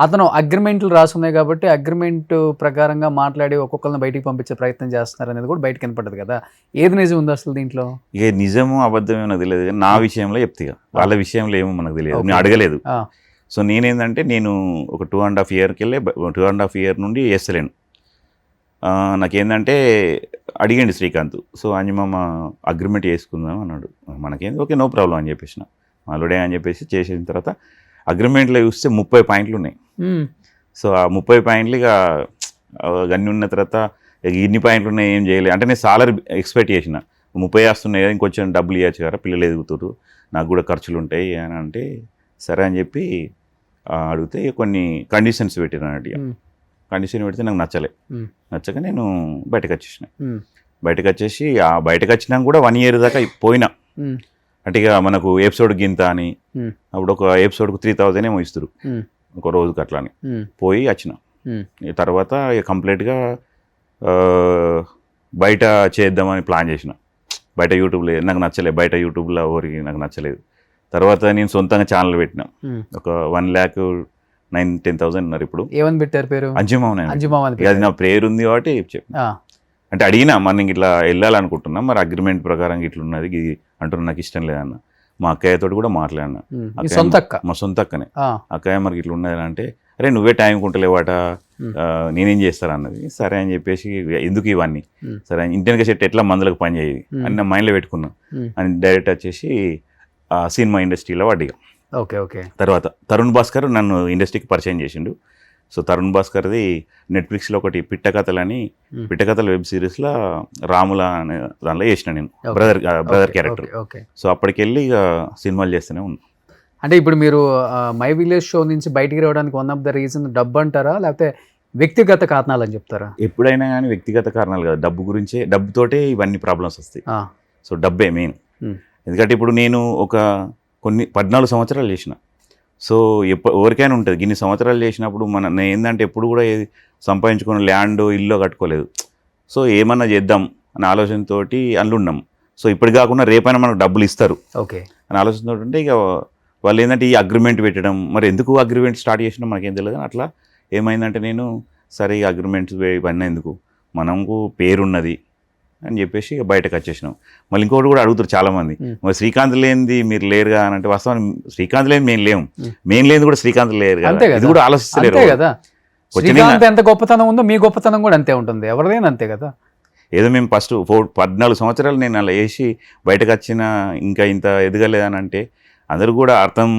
B: అతను అగ్రిమెంట్లు రాసున్నాయి కాబట్టి అగ్రిమెంట్ ప్రకారంగా మాట్లాడి ఒక్కొక్కరిని బయటికి పంపించే ప్రయత్నం చేస్తున్నారు అనేది కూడా బయటకు కనపడ్డది కదా, ఏది నిజం ఉంది అసలు దీంట్లో?
C: ఇక నిజము అబద్ధమే నాకు తెలియదు, నా విషయంలో చెప్తే వాళ్ళ విషయంలో ఏమో మనకు తెలియదు, నేను అడగలేదు. సో నేనేంటంటే నేను ఒక 2.5 yearకి వెళ్ళి 2.5 year నుండి వేస్తలేను. నాకేంటంటే అడిగండి శ్రీకాంత్, సో అంజమ్మ అగ్రిమెంట్ చేసుకుందాం అన్నాడు. మనకేంది ఓకే నో ప్రాబ్లం అని చెప్పేసిన, మాలుడే అని చెప్పేసి చేసిన తర్వాత అగ్రిమెంట్లో చూస్తే 30 పాయింట్లు ఉన్నాయి. సో ఆ 30 పాయింట్లు ఇక అన్నీ ఉన్న తర్వాత ఇన్ని పాయింట్లు ఉన్నాయి ఏం చేయలేదు. అంటే నేను సాలరీ ఎక్స్పెక్ట్ చేసిన 30 వస్తున్నాయి కదా, ఇంకొంచెం డబ్బులు ఇవ్వచ్చు కదా, పిల్లలు ఎదుగుతారు, నాకు కూడా ఖర్చులు ఉంటాయి అని అంటే సరే అని చెప్పి అడిగితే కొన్ని కండిషన్స్ పెట్టిన అన్నట్టు. కండిషన్ పెడితే నాకు నచ్చక నేను బయటకు వచ్చేసి బయటకు వచ్చినాక కూడా 1 year దాకా పోయినా. అంటే ఇక మనకు ఎపిసోడ్ గింత అని, అప్పుడు ఒక ఎపిసోడ్కు 3000 ఏమో ఇస్తారు ఒక రోజుకి, అట్లా అని పోయి వచ్చిన. తర్వాత ఇక కంప్లీట్గా బయట చేద్దామని ప్లాన్ చేసిన. బయట యూట్యూబ్లో నాకు నచ్చలేదు, బయట యూట్యూబ్లో ఎవరికి నాకు నచ్చలేదు. తర్వాత నేను సొంతంగా ఛానల్ పెట్టినా, ఒక 1,09,10,000 ఉన్నారు ఇప్పుడు.
B: ఏమని పెట్టారు పేరు?
C: అంజుమామ. అది నా పేరు ఉంది కాబట్టి చెప్పిన. అంటే అడిగినా మనం ఇట్లా వెళ్ళాలనుకుంటున్నాం, మరి అగ్రిమెంట్ ప్రకారం ఇట్లా ఉన్నది అంటున్నా, నాకు ఇష్టం లేదన్న. మా అక్కయ్యతో కూడా మాట్లాడినా, మా సొంత అక్కనే. అక్కయ్య మరి ఇట్లా ఉన్నది అంటే, అరే నువ్వే టైం కుంటలేవాట, నేనేం చేస్తాను అన్నది. సరే అని చెప్పేసి ఎందుకు ఇవన్నీ, సరే ఇంటర్నెట్ సెట్ ఎట్లా మందులకు పని చేయదు అని నా మైండ్లో పెట్టుకున్నా అని డైరెక్ట్ వచ్చేసి సినిమా ఇండస్ట్రీలో వాడిగా.
B: ఓకే.
C: తర్వాత తరుణ్ భాస్కర్ నన్ను ఇండస్ట్రీకి పరిచయం చేసిండు. సో తరుణ్ భాస్కర్ది నెట్ఫ్లిక్స్లో ఒకటి పిట్టకథల వెబ్ సిరీస్లో రాముల అనే దానిలో చేసిన నేను బ్రదర్ క్యారెక్టర్. సో అప్పటికెళ్ళి ఇక సినిమాలు చేస్తూనే ఉన్నా.
B: అంటే ఇప్పుడు మీరు మై విలేజ్ షో నుంచి బయటికి రావడానికి వన్ ఆఫ్ ద రీజన్ డబ్బు అంటారా, లేకపోతే వ్యక్తిగత కారణాలు అని చెప్తారా?
C: ఎప్పుడైనా కానీ వ్యక్తిగత కారణాలు కదా, డబ్బుతోటే ఇవన్నీ ప్రాబ్లమ్స్ వస్తాయి. సో డబ్బే మెయిన్. ఎందుకంటే ఇప్పుడు నేను కొన్ని 14 సంవత్సరాలు చేసిన. సో ఎవరికైనా ఉంటుంది, ఇన్ని సంవత్సరాలు చేసినప్పుడు నేను ఏంటంటే ఎప్పుడు కూడా సంపాదించుకున్న ల్యాండ్ ఇల్లు కట్టుకోలేదు. సో ఏమన్నా చేద్దాం అనే ఆలోచనతో అందులున్నాం. సో ఇప్పుడు కాకుండా రేపైనా మనకు డబ్బులు ఇస్తారు
B: ఓకే
C: అని ఆలోచనతో ఉంటే ఇక వాళ్ళు ఏంటంటే ఈ అగ్రిమెంట్ పెట్టడం, మరి ఎందుకు అగ్రిమెంట్ స్టార్ట్ చేసినా మనకేం తెలియదు. అట్లా ఏమైందంటే నేను సరే ఈ అగ్రిమెంట్స్ ఇవన్నీ ఎందుకు, మనకు పేరున్నది అని చెప్పేసి బయటకు వచ్చేసినాం. మళ్ళీ ఇంకోటి కూడా అడుగుతారు చాలామంది, మరి శ్రీకాంత్ లేనిది మీరు లేరుగా అని అంటే, వాస్తవం శ్రీకాంత్ లేని మేము లేనిది కూడా శ్రీకాంత్ లేరు కదా, ఇది కూడా ఆలోచిస్తలేరు
B: కదా. ఎంత గొప్పతనం ఉందో మీ గొప్పతనం కూడా అంతే ఉంటుంది, ఎవరిదైనా అంతే కదా.
C: ఏదో మేము ఫస్ట్ 14 సంవత్సరాలు నేను అలా వేసి బయటకు వచ్చిన ఇంకా ఇంత ఎదగలేదని అంటే అందరూ కూడా అర్థం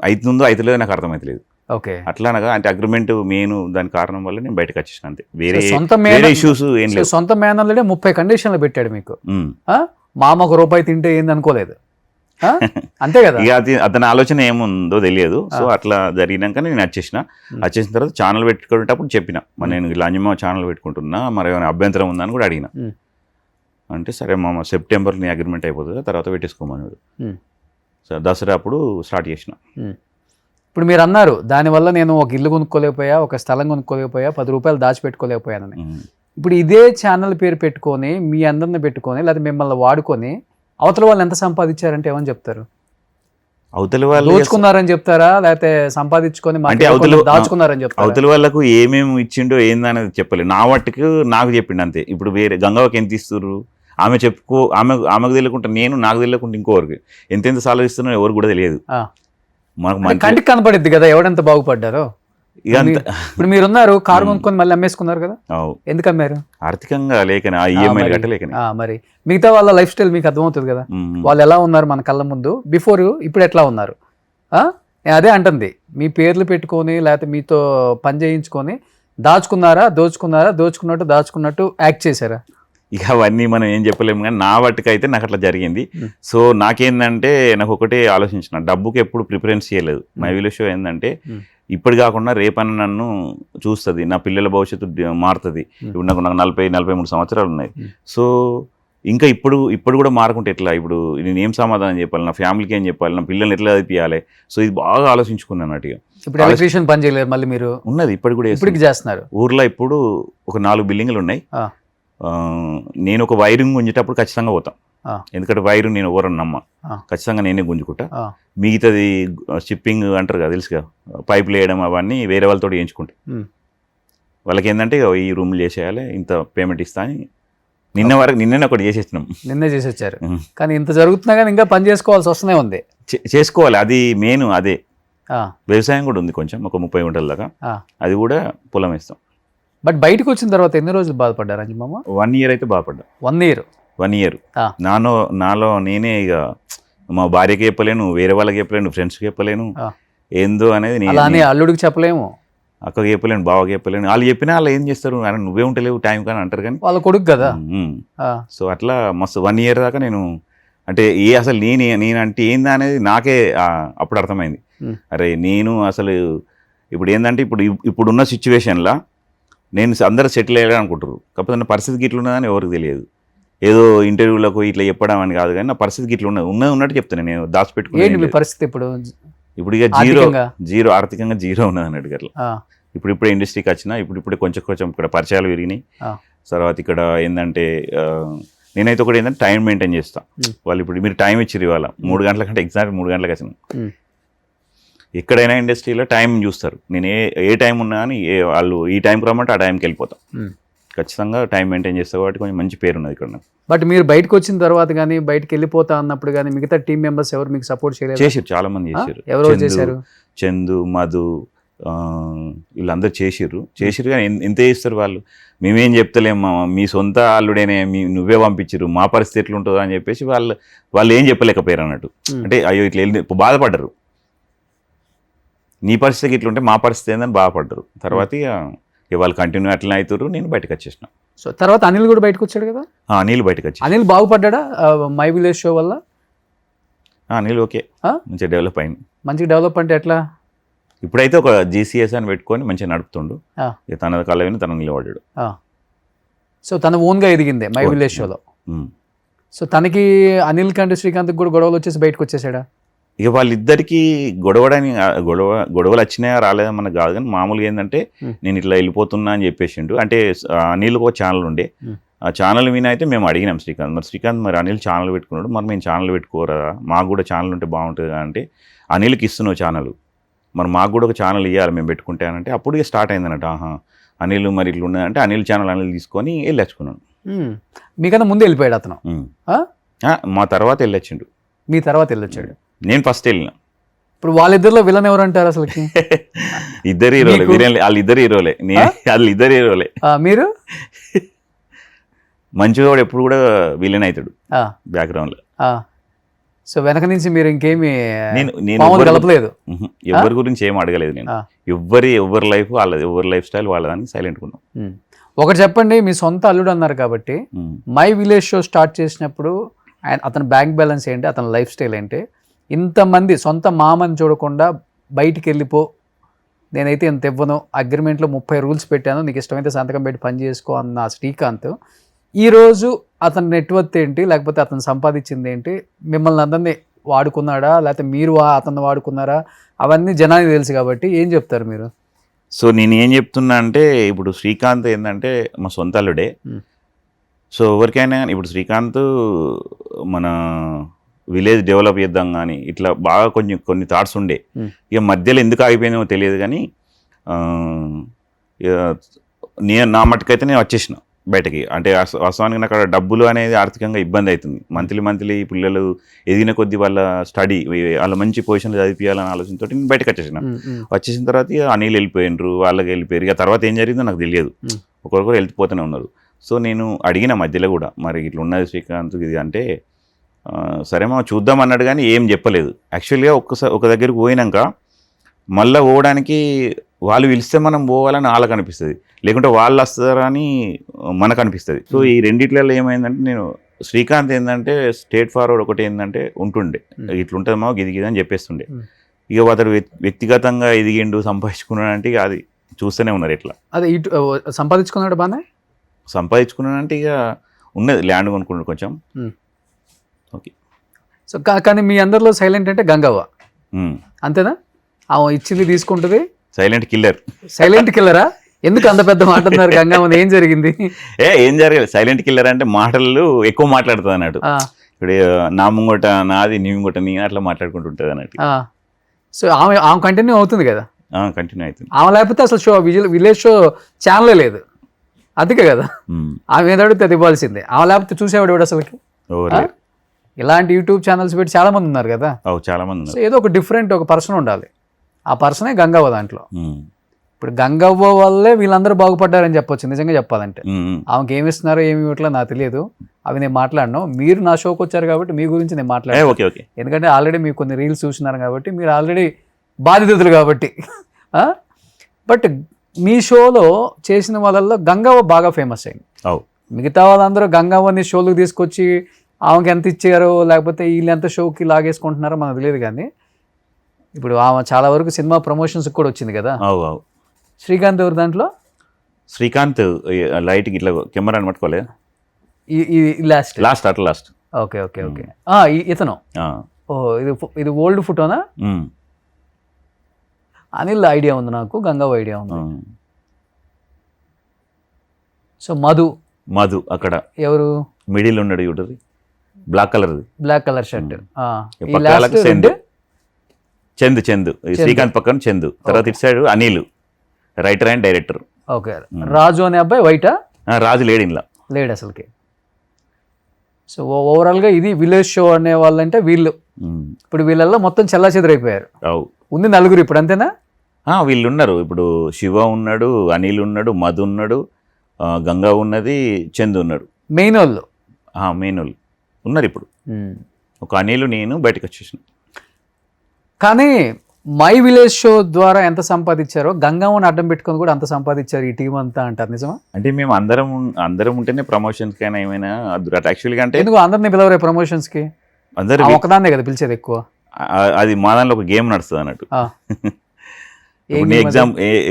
C: అవుతుందో అవుతలేదో నాకు అర్థమవుతలేదు.
B: ఓకే,
C: అట్లా అనగా అంటే అగ్రిమెంట్ మెయిన్ దాని కారణం వల్ల నేను బయటకు వచ్చేసిన అంతే, వేరే ఇష్యూస్ ఏం లేదు.
B: సొంత మేనల్లుడే 30 కండిషన్లు పెట్టాడు మీకు, మామ ₹1 తింటే ఏంది అనుకోలేదు, అంతే కదా.
C: ఇక అతని ఆలోచన ఏముందో తెలియదు. సో అట్లా జరిగినాక నేను వచ్చేసిన తర్వాత ఛానల్ పెట్టుకునేటప్పుడు చెప్పిన, మరి నేను ఇలా అంజమ్మ ఛానల్ పెట్టుకుంటున్నా, మరి ఏమైనా అభ్యంతరం ఉందని కూడా అడిగిన. అంటే సరే మామ సెప్టెంబర్ నీ అగ్రిమెంట్ అయిపోతుంది, తర్వాత పెట్టేసుకోమన్నాడు. సో దసరా అప్పుడు స్టార్ట్ చేసిన.
B: ఇప్పుడు మీరు అన్నారు దానివల్ల నేను ఒక ఇల్లు కొనుక్కోలేకపోయా, ఒక స్థలం కొనుక్కోలేకపోయా, ₹10 దాచిపెట్టుకోలేకపోయానని. ఇప్పుడు ఇదే ఛానల్ పేరు పెట్టుకొని మీ అందరిని పెట్టుకొని లేదా మిమ్మల్ని వాడుకొని అవతల వాళ్ళు ఎంత సంపాదించారంటే ఏమని చెప్తారు?
C: అవతల వాళ్ళు
B: దోచుకున్నారని చెప్తారా, లేకపోతే సంపాదించుకొని దాచుకున్నారని చెప్తారా?
C: అవతల వాళ్ళకు ఏమేమి ఇచ్చిండో ఏందనేది చెప్పలేదు, నా వాటికి నాకు చెప్పిండు అంతే. ఇప్పుడు వేరే గంగవ్వకి ఎంత ఇస్తారు ఆమెకు తెలియకుండా నాకు తెలియకుండా ఇంకోవరకు ఎంతెంత సాలరీ ఇస్తున్నా ఎవరు కూడా తెలియదు.
B: మనకు కంటికి కనపడిద్ది కదా ఎవడంత బాగుపడ్డారో. ఇప్పుడు మీరున్నారు, కారు కొనుక్కొని మళ్ళీ అమ్మేసుకున్నారు కదా, ఎందుకు అమ్మారు?
C: ఆర్థికంగా లేకనే, ఈఎంఐ కట్టలేకనే.
B: మరి మిగతా వాళ్ళ లైఫ్ స్టైల్ మీకు అర్థమవుతుంది కదా, వాళ్ళు ఎలా ఉన్నారు మన కళ్ళ ముందు బిఫోర్, ఇప్పుడు ఎట్లా ఉన్నారు. నేను అదే అంటుంది, మీ పేర్లు పెట్టుకొని లేకపోతే మీతో పని చేయించుకొని దోచుకున్నట్టు యాక్ట్ చేశారా?
C: ఇక అవన్నీ మనం ఏం చెప్పలేము, కానీ నా వాటికైతే నాకు అట్లా జరిగింది. సో నాకేందంటే నాకు ఒకటే ఆలోచించిన, డబ్బుకి ఎప్పుడు ప్రిఫరెన్స్ చేయలేదు. మై విలేజ్ షో ఏంటంటే ఇప్పుడు కాకుండా రేపన్న నన్ను చూస్తుంది, నా పిల్లల భవిష్యత్తు మారుతుంది. ఇప్పుడు నాకు 43 సంవత్సరాలు ఉన్నాయి. సో ఇంకా ఇప్పుడు కూడా మారకుంటే ఎట్లా? ఇప్పుడు నేను ఏం సమాధానం చెప్పాలి, నా ఫ్యామిలీకి ఏం చెప్పాలి, నా పిల్లల్ని ఎట్లా చదివించాలి? సో ఇది బాగా ఆలోచించుకున్నాను అన్నట్టుగా.
B: ఇప్పుడు ఎలక్ట్రీషియన్ పని చేయలేదు మళ్ళీ మీరు?
C: ఉన్నది ఇప్పుడు కూడా
B: ఇప్పటికి చేస్తున్నారు.
C: ఊర్లో ఇప్పుడు ఒక 4 బిల్డింగ్లు ఉన్నాయి. నేను ఒక వైరింగ్ గుంజేటప్పుడు ఖచ్చితంగా పోతాం, ఎందుకంటే వైరు నేను ఎవరన్నా నమ్మ, ఖచ్చితంగా నేనే గుంజుకుంటా. మిగతాది షిప్పింగ్ అంటారు కదా, తెలుసుగా, పైపులు వేయడం అవన్నీ వేరే వాళ్ళతో చేయించుకుంటా. వాళ్ళకి ఏంటంటే ఈ రూమ్లు చేసేయాలి, ఇంత పేమెంట్ ఇస్తా అని నిన్నే ఒకటి చేసేసినాం.
B: నిన్నే చేసి వచ్చారు. కానీ ఇంత జరుగుతున్నా కానీ ఇంకా పని చేసుకోవాల్సి వస్తూనే ఉంది.
C: చేసుకోవాలి, అది మెయిన్ అదే. వ్యవసాయం కూడా ఉంది కొంచెం, ఒక 30 గుంటల దాకా, అది కూడా పొలం వేస్తాం.
B: బట్ బయటకు వచ్చిన తర్వాత ఎన్ని రోజులు బాధపడ్డారు అంజమామ?
C: 1 year అయితే బాధపడ్డా.
B: 1 year
C: నాలో నేనే ఇక మా భార్యకి చెప్పలేను, వేరే వాళ్ళకి చెప్పలేను, ఫ్రెండ్స్కి చెప్పలేను, ఏందో అనేది
B: అలానే అల్లుడికి చెప్పలేము,
C: అక్కకి చెప్పలేను, బావకి చెప్పలేను. వాళ్ళు చెప్పినా వాళ్ళు ఏం చేస్తారు, అని నువ్వే ఉంటలేవు టైం కానీ అంటారు, కానీ
B: వాళ్ళ కొడుకు కదా.
C: సో అట్లా మస్తు 1 year దాకా నేను అంటే అసలు నేనంటే ఏందా అనేది నాకే అప్పుడు అర్థమైంది. అరే నేను అసలు ఇప్పుడు ఏంటంటే ఇప్పుడున్న సిచ్యువేషన్లో నేను అందరూ సెటిల్ అయ్యాలని అనుకుంటారు, కాకపోతే నా పరిస్థితికి ఇట్లా ఉన్నదని ఎవరికి తెలియదు. ఏదో ఇంటర్వ్యూలకు ఇట్లా చెప్పడం అని కాదు, కానీ నా పరిస్థితికి ఇట్లా ఉన్నట్టు చెప్తాను, నేను దాచిపెట్టుకుని
B: పరిస్థితి ఇప్పుడు
C: ఇక జీరో ఆర్థికంగా జీరో ఉన్నది అన్నట్టు అట్లా. ఇప్పుడే ఇండస్ట్రీకి వచ్చిన, ఇప్పుడే కొంచెం ఇక్కడ పరిచయాలు పెరిగినాయి. తర్వాత ఇక్కడ ఏంటంటే నేనైతే ఒకటి ఏంటంటే టైం మెయింటైన్ చేస్తాను. వాళ్ళు ఇప్పుడు మీరు టైం ఇచ్చిరు, ఇవాళ 3 గంటల కంటే ఎగ్జాక్ట్ 3 గంటలకు వచ్చిన. ఎక్కడైనా ఇండస్ట్రీలో టైం చూస్తారు, నేను ఏ టైం ఉన్నా కానీ వాళ్ళు ఈ టైంకి రమ్మంటే ఆ టైంకి వెళ్ళిపోతాం. ఖచ్చితంగా టైం మెయింటైన్ చేస్తా కాబట్టి కొంచెం మంచి పేరు ఉన్నది ఇక్కడ.
B: బట్ మీరు బయటకు వచ్చిన తర్వాత కానీ బయటకు వెళ్ళిపోతా అన్నప్పుడు కానీ మిగతా టీం మెంబర్స్ ఎవరు మీకు సపోర్ట్ చేయలేదు?
C: చేసారు, చాలా మంది చేశారు.
B: ఎవరు చేశారు?
C: చందు, మధు, వీళ్ళందరూ చేసిర్రు కానీ ఎంత చేస్తారు వాళ్ళు? మేమేం చెప్తలేము, మీ సొంత అల్లుడేనే, నువ్వే పంపించరు, మా పరిస్థితి ఎట్లుంటుందో అని చెప్పేసి వాళ్ళు ఏం చెప్పలేకపోయారు అన్నట్టు. అంటే అయ్యో ఇట్లా వెళ్ళి బాధపడ్డరు, నీ పరిస్థితికి ఇట్లుంటే మా పరిస్థితి ఏందని బాధపడ్డరు. తర్వాత వాళ్ళు కంటిన్యూ అట్లనే అవుతారు, నేను బయటకు వచ్చేసిన.
B: సో తర్వాత అనిల్ కూడా బయటకు వచ్చాడు కదా?
C: అనిల్ బయటకు వచ్చి.
B: అనిల్ బాగుపడ్డా మై విలేజ్ షో వల్ల?
C: అనిల్ ఓకే, మంచిగా డెవలప్ అయింది.
B: మంచిగా డెవలప్ అంటే ఎట్లా?
C: ఇప్పుడైతే ఒక GCS అని పెట్టుకొని మంచిగా నడుపుతుండు, తన కళ తను నిలబడ్డాడు.
B: సో తన ఓన్గా ఎదిగిందే మై విలేజ్ షోలో. సో తనకి అనిల్ కంటే శ్రీకాంత్కి కూడా గొడవలు వచ్చేసి బయటకు వచ్చేసాడా?
C: ఇక వాళ్ళిద్దరికి గొడవలు వచ్చినాయా రాలేదా మనకు కాదు, కానీ మామూలుగా ఏంటంటే నేను ఇట్లా వెళ్ళిపోతున్నా అని చెప్పేసిండు. అంటే అనిల్కి ఒక ఛానల్ ఉండే, ఆ ఛానల్ మీద అయితే మేము అడిగినాం శ్రీకాంత్ మరి అనిల్ ఛానల్ పెట్టుకున్నాడు, మరి మేము ఛానల్ పెట్టుకోరా, మాకు కూడా ఛానల్ ఉంటే బాగుంటుంది అంటే, అనిల్కి ఇస్తున్నావు ఛానల్, మరి మాకు కూడా ఒక ఛానల్ ఇవ్వాలి మేము పెట్టుకుంటానంటే, అప్పుడు ఇక స్టార్ట్ అయింది అన్నట్టు. అనిల్ మరి ఇట్లా ఉన్నదంటే అనిల్ ఛానల్ అనిల్ తీసుకొని వెళ్ళొచ్చుకున్నాను.
B: మీకన్నా ముందు వెళ్ళిపోయాడు అతను?
C: మా తర్వాత వెళ్ళొచ్చిండు.
B: మీ తర్వాత వెళ్ళొచ్చాడు?
C: నేను ఫస్ట్ వెళ్ళిన.
B: ఇప్పుడు వాళ్ళిద్దరిలో విలన్ ఎవరు అంటారు అసలు?
C: ఇద్దరు హీరోలే, వాళ్ళిద్దరు హీరోలే, వాళ్ళిద్దరు హీరోలే.
B: మీరు
C: మంచిగా కూడా ఎప్పుడు కూడా విలన్ అవుతాడు బ్యాక్గ్రౌండ్ లో.
B: సో వెనక నుంచి మీరు ఇంకేమి
C: నేను
B: కలపలేదు?
C: ఎవరి గురించి ఏం అడగలేదు నేను. ఎవరి లైఫ్ వాళ్ళది, ఎవరి లైఫ్ స్టైల్ వాళ్ళదని సైలెంట్ ఉన్నాం.
B: ఒకటి చెప్పండి, మీ సొంత అల్లుడు అన్నారు కాబట్టి, మై విలేజ్ షో స్టార్ట్ చేసినప్పుడు అతని బ్యాంక్ బ్యాలెన్స్ ఏంటి, అతని లైఫ్ స్టైల్ ఏంటి? ఇంతమంది సొంత మామని చూడకుండా బయటికి వెళ్ళిపో, నేనైతే ఇంత ఇవ్వను, అగ్రిమెంట్లో 30 రూల్స్ పెట్టాను, నీకు ఇష్టమైతే సంతకం పెట్టి పని చేసుకో అన్న శ్రీకాంత్ ఈరోజు అతని నెట్వర్త్ ఏంటి, లేకపోతే అతను సంపాదించింది ఏంటి? మిమ్మల్ని అందరినీ వాడుకున్నాడా, లేకపోతే మీరు అతన్ని వాడుకున్నారా? అవన్నీ జనానికి తెలుసు కాబట్టి ఏం చెప్తారు మీరు?
C: సో నేను ఏం చెప్తున్నా అంటే, ఇప్పుడు శ్రీకాంత్ ఏంటంటే మా సొంత అల్లుడే. సో ఎవరికైనా ఇప్పుడు శ్రీకాంత్ మన విలేజ్ డెవలప్ చేద్దాం కానీ ఇట్లా బాగా కొన్ని థాట్స్ ఉండే. ఇక మధ్యలో ఎందుకు ఆగిపోయిందో తెలియదు, కానీ నా మట్టుకైతే నేను వచ్చేసిన బయటకి. అంటే వాస్తవానికి నాకు అక్కడ డబ్బులు అనేది ఆర్థికంగా ఇబ్బంది అవుతుంది. మంత్లీ పిల్లలు ఎదిగిన కొద్దీ వాళ్ళ స్టడీ, వాళ్ళ మంచి పొజిషన్లో చదివించాలనే ఆలోచనతో నేను బయటకు వచ్చేసిన తర్వాత అనిల్ వెళ్ళిపోయినరు, వాళ్ళకి వెళ్ళిపోయారు. ఇక తర్వాత ఏం జరిగిందో నాకు తెలియదు, ఒకరికొకరు వెళ్ళిపోతూనే ఉన్నారు. సో నేను అడిగిన మధ్యలో కూడా, మరి ఇట్లా ఉన్నది శ్రీకాంత్ ఇది అంటే, సరే మా చూద్దాం అన్నాడు, కానీ ఏం చెప్పలేదు. యాక్చువల్గా ఒక దగ్గరికి పోయినాక మళ్ళీ పోవడానికి వాళ్ళు పిలిస్తే మనం పోవాలని వాళ్ళకి అనిపిస్తుంది, లేకుంటే వాళ్ళు వస్తారని మనకు అనిపిస్తుంది. సో ఈ రెండిట్లలో ఏమైందంటే నేను శ్రీకాంత్ ఏంటంటే స్ట్రేట్ ఫార్వర్డ్ ఒకటి ఏంటంటే ఉంటుండే, ఇట్లుంటుంది మా గిది అని చెప్పేస్తుండే. ఇక అతడు వ్యక్తిగతంగా ఎదిగిండు సంపాదించుకున్నాడంటే ఇక అది చూస్తూనే ఉన్నారు. ఎట్లా
B: అదే ఇటు సంపాదించుకున్నాడు బాగానే
C: సంపాదించుకున్నాడంటే ఇక ఉన్నది ల్యాండ్ కొనుక్కున్నాడు కొంచెం. ఓకే.
B: సో కానీ మీ అందరిలో సైలెంట్ అంటే గంగవ్వ అంతేనా? ఆమె ఇచ్చింది తీసుకుంటుంది.
C: Silent killer.
B: సైలెంట్ కిల్లరా? ఎందుకు అంత పెద్ద మాట అన్నారు గంగవ్వ? ఏం జరిగింది?
C: ఏం జరగలేదు. సైలెంట్ కిల్లర్ అంటే మాటలు ఎక్కువ మాట్లాడుతుంది అన్నట్టు. ఇప్పుడు నా ముంగట నాది, నీ ముంగట నీ అట్లా మాట్లాడుకుంటుంటుంది అన్నట్టు.
B: సో ఆమె కంటిన్యూ అవుతుంది కదా?
C: కంటిన్యూ అవుతుంది.
B: ఆమె లేకపోతే అసలు షో విలేజ్ షో ఛానలే లేదు. అందుకే కదా ఆమె ఏదో అడిగితే అది ఇవ్వాల్సిందే. ఆమె లేకపోతే చూసేవాడు ఎవడు అసలుకి? ఇలాంటి యూట్యూబ్ ఛానల్స్ పెట్టి చాలా మంది ఉన్నారు కదా.
C: చాలా మంది.
B: సో ఏదో ఒక డిఫరెంట్ ఒక పర్సన్ ఉండాలి. ఆ పర్సనే గంగవ్వ దాంట్లో. ఇప్పుడు గంగవ్వ వల్లే వీళ్ళందరూ బాగుపడ్డారని చెప్పొచ్చు నిజంగా చెప్పాలంటే. ఆమెకి ఏమి ఇస్తున్నారో ఏమి ఇవ్వట్లేదు నాకు తెలియదు, అవి నేను మాట్లాడను. మీరు నా షోకి వచ్చారు కాబట్టి మీ గురించి నేను మాట్లాడాను. ఎందుకంటే ఆల్రెడీ మీకు కొన్ని రీల్స్ చూస్తున్నారు కాబట్టి మీరు ఆల్రెడీ బాధితులు కాబట్టి. బట్ మీ షోలో చేసిన వాళ్ళల్లో గంగవ్వ బాగా ఫేమస్ అయింది. మిగతా వాళ్ళందరూ గంగవ్వని షోలకు తీసుకొచ్చి ఆమెకి ఎంత ఇచ్చారో లేకపోతే వీళ్ళు ఎంత షోకి లాగేసుకుంటున్నారో మనకు తెలియదు. కానీ ఇప్పుడు ఆమె చాలా వరకు సినిమా ప్రమోషన్స్ కూడా వచ్చింది కదా. శ్రీకాంత్ ఎవరు దాంట్లో?
C: శ్రీకాంత్ లైట్ ఇట్లా కెమెరా అని పట్టుకోలే లాస్ట్.
B: Okay okay okay. ఇతను ఇది ఓల్డ్ ఫోటోనా? అనిల్ ఐడియా ఉంది నాకు, గంగవ్వ ఐడియా ఉంది. సో మధు అక్కడ ఎవరు? మిడిల్ ఉన్నాడు చూడరు, black colour shirt. Chandu Srikanth పక్కన చందు. తర్వాత ఇటు side Anil, writer and director. Okay. Raju అనే అబ్బాయి వైటా?
C: రాజు లేడు అసలుకి.
B: సో ఓవరాల్గా ఇది విలేజ్ షో అనే వాళ్ళంటే వీళ్ళు. ఇప్పుడు వీళ్ళల్లో మొత్తం చెల్లాచెదరైపోయారు. ఉంది నలుగురు ఇప్పుడు, అంతేనా?
C: వీళ్ళు ఉన్నారు ఇప్పుడు. శివ ఉన్నాడు, అనిల్ ఉన్నాడు, మధు ఉన్నాడు, గంగా ఉన్నది, చందు ఉన్నాడు. మెయిన్ వాళ్ళు ఉన్నారు ఇప్పుడు. ఒక అనిల్ నేను బయటకు వచ్చేసిన.
B: కానీ మై విలేజ్ షో ద్వారా ఎంత సంపాదించారో గంగవ్వని అడ్డం పెట్టుకొని కూడా అంత సంపాదించారు ఈ టీం అంతా అంటారు. నిజమా?
C: అంటే మేము అందరం ఉంటేనే ప్రమోషన్స్ కైనా ఏమైనా యాక్చువల్గా. అంటే
B: ఎందుకు అందరినీ పిలవరే ప్రమోషన్స్ కి? అందరూ ఒకదాన్నే కదా పిలిచేది ఎక్కువ.
C: అది మా దానిలో ఒక గేమ్ నడుస్తుంది అన్నట్టు.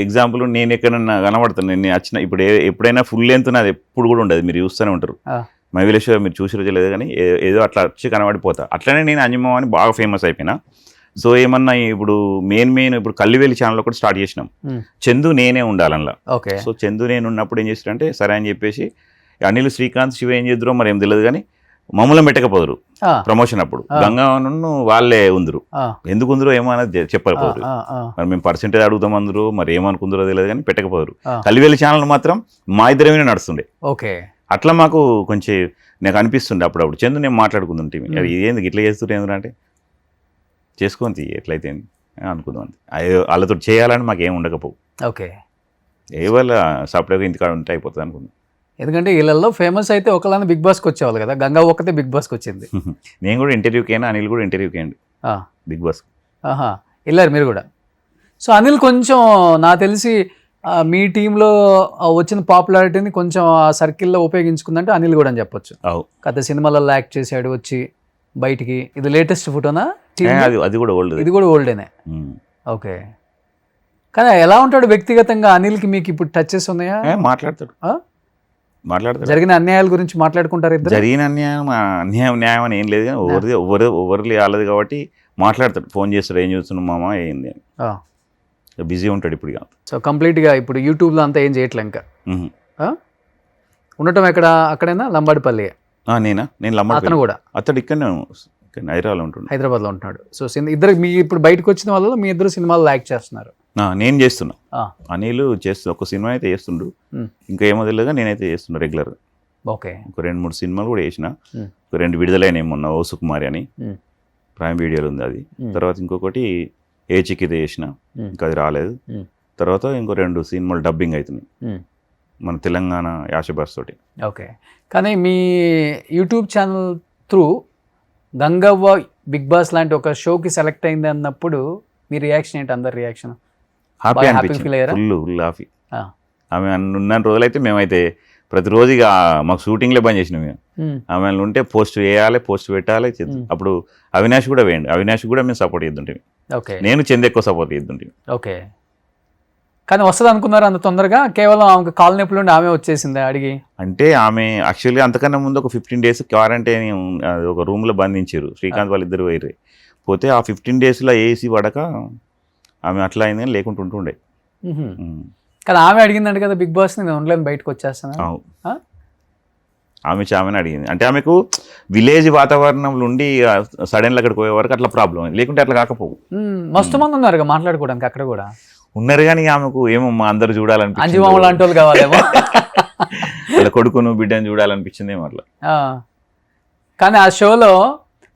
C: ఎగ్జాంపుల్ నేను ఎక్కడన్నా కనబడతాను, నేను వచ్చిన ఇప్పుడు ఎప్పుడైనా ఫుల్ లెంత్ నాది ఎప్పుడు కూడా ఉండదు, మీరు చూస్తూనే ఉంటారు. మై విలేజ్ షో మీరు చూసి రోజు లేదు కానీ ఏదో అట్లా వచ్చి కనబడిపోతా. అట్లనే నేను అంజమ్మ అని బాగా ఫేమస్ అయిపోయినా. సో ఏమన్నా ఇప్పుడు మెయిన్ ఇప్పుడు కల్లివేలి ఛానల్ కూడా స్టార్ట్ చేసినాం. చందు నేనే ఉండాలన్నా. సో చందు నేను ఉన్నప్పుడు ఏం చేస్తారంటే సరే అని చెప్పేసి అనిల్, శ్రీకాంత్, శివ ఏం చేద్దరో మరి ఏం తెలియదు కానీ మమ్మల్ని పెట్టకపోదురు ప్రమోషన్ అప్పుడు. గంగాను వాళ్ళే ఉందరు. ఎందుకు ఉందరో ఏమో అనేది చెప్పకపోదురు. మరి మేము పర్సెంటేజ్ అడుగుతాం అందరూ, మరి ఏమనుకుందరో తెలియదు కానీ పెట్టకపోదురు. కల్లివేలి ఛానల్ మాత్రం మా ఇద్దరమే నడుస్తుండే. అట్లా మాకు కొంచెం నాకు అనిపిస్తుండే అప్పుడప్పుడు చందు నేను మాట్లాడుకుంటుంటే అది ఏంది ఇట్లా చేస్తుంటే ఏంటంటే చేసుకొని ఎట్లయితే అనుకుందాం. వాళ్ళతో చేయాలని మాకు ఏమి ఉండకపోవు. ఏ వాళ్ళ సపరేట్గా ఇంటికాడ ఉంటే అయిపోతుంది అనుకుందాం.
B: ఎందుకంటే వీళ్ళల్లో ఫేమస్ అయితే ఒకళ్ళని బిగ్ బాస్కి వచ్చేవాళ్ళు కదా, గంగా ఒక్కతే బిగ్ బాస్కి వచ్చింది.
C: నేను కూడా ఇంటర్వ్యూకి అయినా, అనిల్ కూడా ఇంటర్వ్యూకి అయ్యండి బిగ్ బాస్.
B: వెళ్ళారు మీరు కూడా. సో అనిల్ కొంచెం నాకు తెలిసి మీ టీంలో వచ్చిన పాపులారిటీని కొంచెం ఆ సర్కిల్లో ఉపయోగించుకుందంటే అనిల్ కూడా అని చెప్పొచ్చు. కథ సినిమాలలో యాక్ట్ చేశాడు వచ్చి బయటికి. ఇది లేటెస్ట్ ఫోటోనా?
C: అది కూడా ఓల్డ్.
B: ఇది కూడా ఓల్డేనే. ఓకే. కానీ ఎలా ఉంటాడు వ్యక్తిగతంగా అనిల్కి? మీకు ఇప్పుడు టచెస్ ఉన్నాయా?
C: మాట్లాడతాడు.
B: జరిగిన అన్యాయాల గురించి మాట్లాడుకుంటారు ఇద్దరు?
C: జరిగిన న్యాయం అని ఏం లేదు కానీ ఎవరిది వాళ్ళది కాబట్టి మాట్లాడతాడు. ఫోన్ చేస్తాడు, ఏం చూస్తున్నాం మామ ఏంది అని. బిజీ ఉంటాడు ఇప్పుడు.
B: సో కంప్లీట్గా ఇప్పుడు యూట్యూబ్లో అంతా ఏం చేయట్లే ఇంకా. ఉండటం ఎక్కడ? అక్కడైనా లంబాడిపల్లి?
C: నేను లంబాడి.
B: అతను కూడా?
C: అతడు ఇక్కడనే
B: హైదరాబాద్లో ఉంటున్నాడు. సో ఇద్దరు మీ ఇప్పుడు బయటకు వచ్చిన వాళ్ళలో మీ ఇద్దరు సినిమాలు యాక్ట్ చేస్తున్నారు.
C: నేను చేస్తున్నా, అనిల్ చేస్తున్నా. ఒక సినిమా అయితే చేస్తుండు, ఇంకా ఏమో తెలియదుగా నేనైతే చేస్తున్నా రెగ్యులర్గా.
B: ఓకే.
C: ఒక 2-3 సినిమాలు కూడా చేసిన. ఒక 2 విడుదలైన ఏమన్నా ఓ సుకుమారి అని ప్రైమ్ వీడియోలో ఉంది అది. తర్వాత ఇంకొకటి ఏ చిక్కితే చేసిన, ఇంకా అది రాలేదు. తర్వాత ఇంకో 2 సినిమాలు డబ్బింగ్ అవుతున్నాయి మన తెలంగాణ యాషబాస్ తోటి.
B: ఓకే. కానీ మీ YouTube channel through Gangavva Bigg Boss లాంటి ఒక షోకి సెలెక్ట్ అయింది అన్నప్పుడు మీ రియాక్షన్ ఏంటి, అందరి రియాక్షన్?
C: హ్యాపీ
B: బాగా happy
C: అనిపించింది,
B: feel అయ్యారా?
C: Full happy. ఆమె ఉన్న రోజులైతే మేమైతే ప్రతిరోజు ఇక మాకు షూటింగ్లే బంద్ చేసినాం మేము. ఆమె ఉంటే పోస్ట్ వేయాలి, పోస్ట్ పెట్టాలి. అప్పుడు అవినాష్ కూడా వేయండి, అవినాష్ కూడా మేము సపోర్ట్ చేద్దుంటే,
B: ఓకే
C: నేను చంద ఎక్కువ సపోర్ట్ చేద్దుంటే.
B: ఓకే. కానీ వస్తుంది అనుకున్నారు అంత తొందరగా? కేవలం ఆమెకు కాలు నొప్పులు ఉండి ఆమె వచ్చేసింది అడిగి?
C: అంటే ఆమె యాక్చువల్గా అంతకన్నా ముందు ఒక 15 days క్వారంటైన్ ఒక రూమ్లో బంధించారు. శ్రీకాంత్ వాళ్ళిద్దరు పోయి పోతే ఆ 15 daysలో ఏసీ పడక ఆమె అట్లా అయింది, కానీ లేకుంటూ ఉంటుండే.
B: కానీ ఆమె అడిగిందంట కదా బిగ్ బాస్, నేను ఉండలేను బయటకు వచ్చేస్తాను.
C: ఆమెను అడిగింది. అంటే ఆమెకు విలేజ్ వాతావరణంలో ఉండి సడన్గా అక్కడికి పోయే వరకు అట్లా ప్రాబ్లం అయింది, లేకుంటే అట్లా కాకపోవు.
B: మస్తు మంది ఉన్నారు మాట్లాడుకోవడానికి అక్కడ కూడా
C: ఉన్నారు, కానీ ఆమెకు ఏమో మా అందరు చూడాలనిపించింది,
B: అంజుమామ లాంటి వాళ్ళు కావాలేమో,
C: వాళ్ళ కొడుకును బిడ్డను చూడాలనిపించింది ఏమో అట్లా.
B: కానీ ఆ షోలో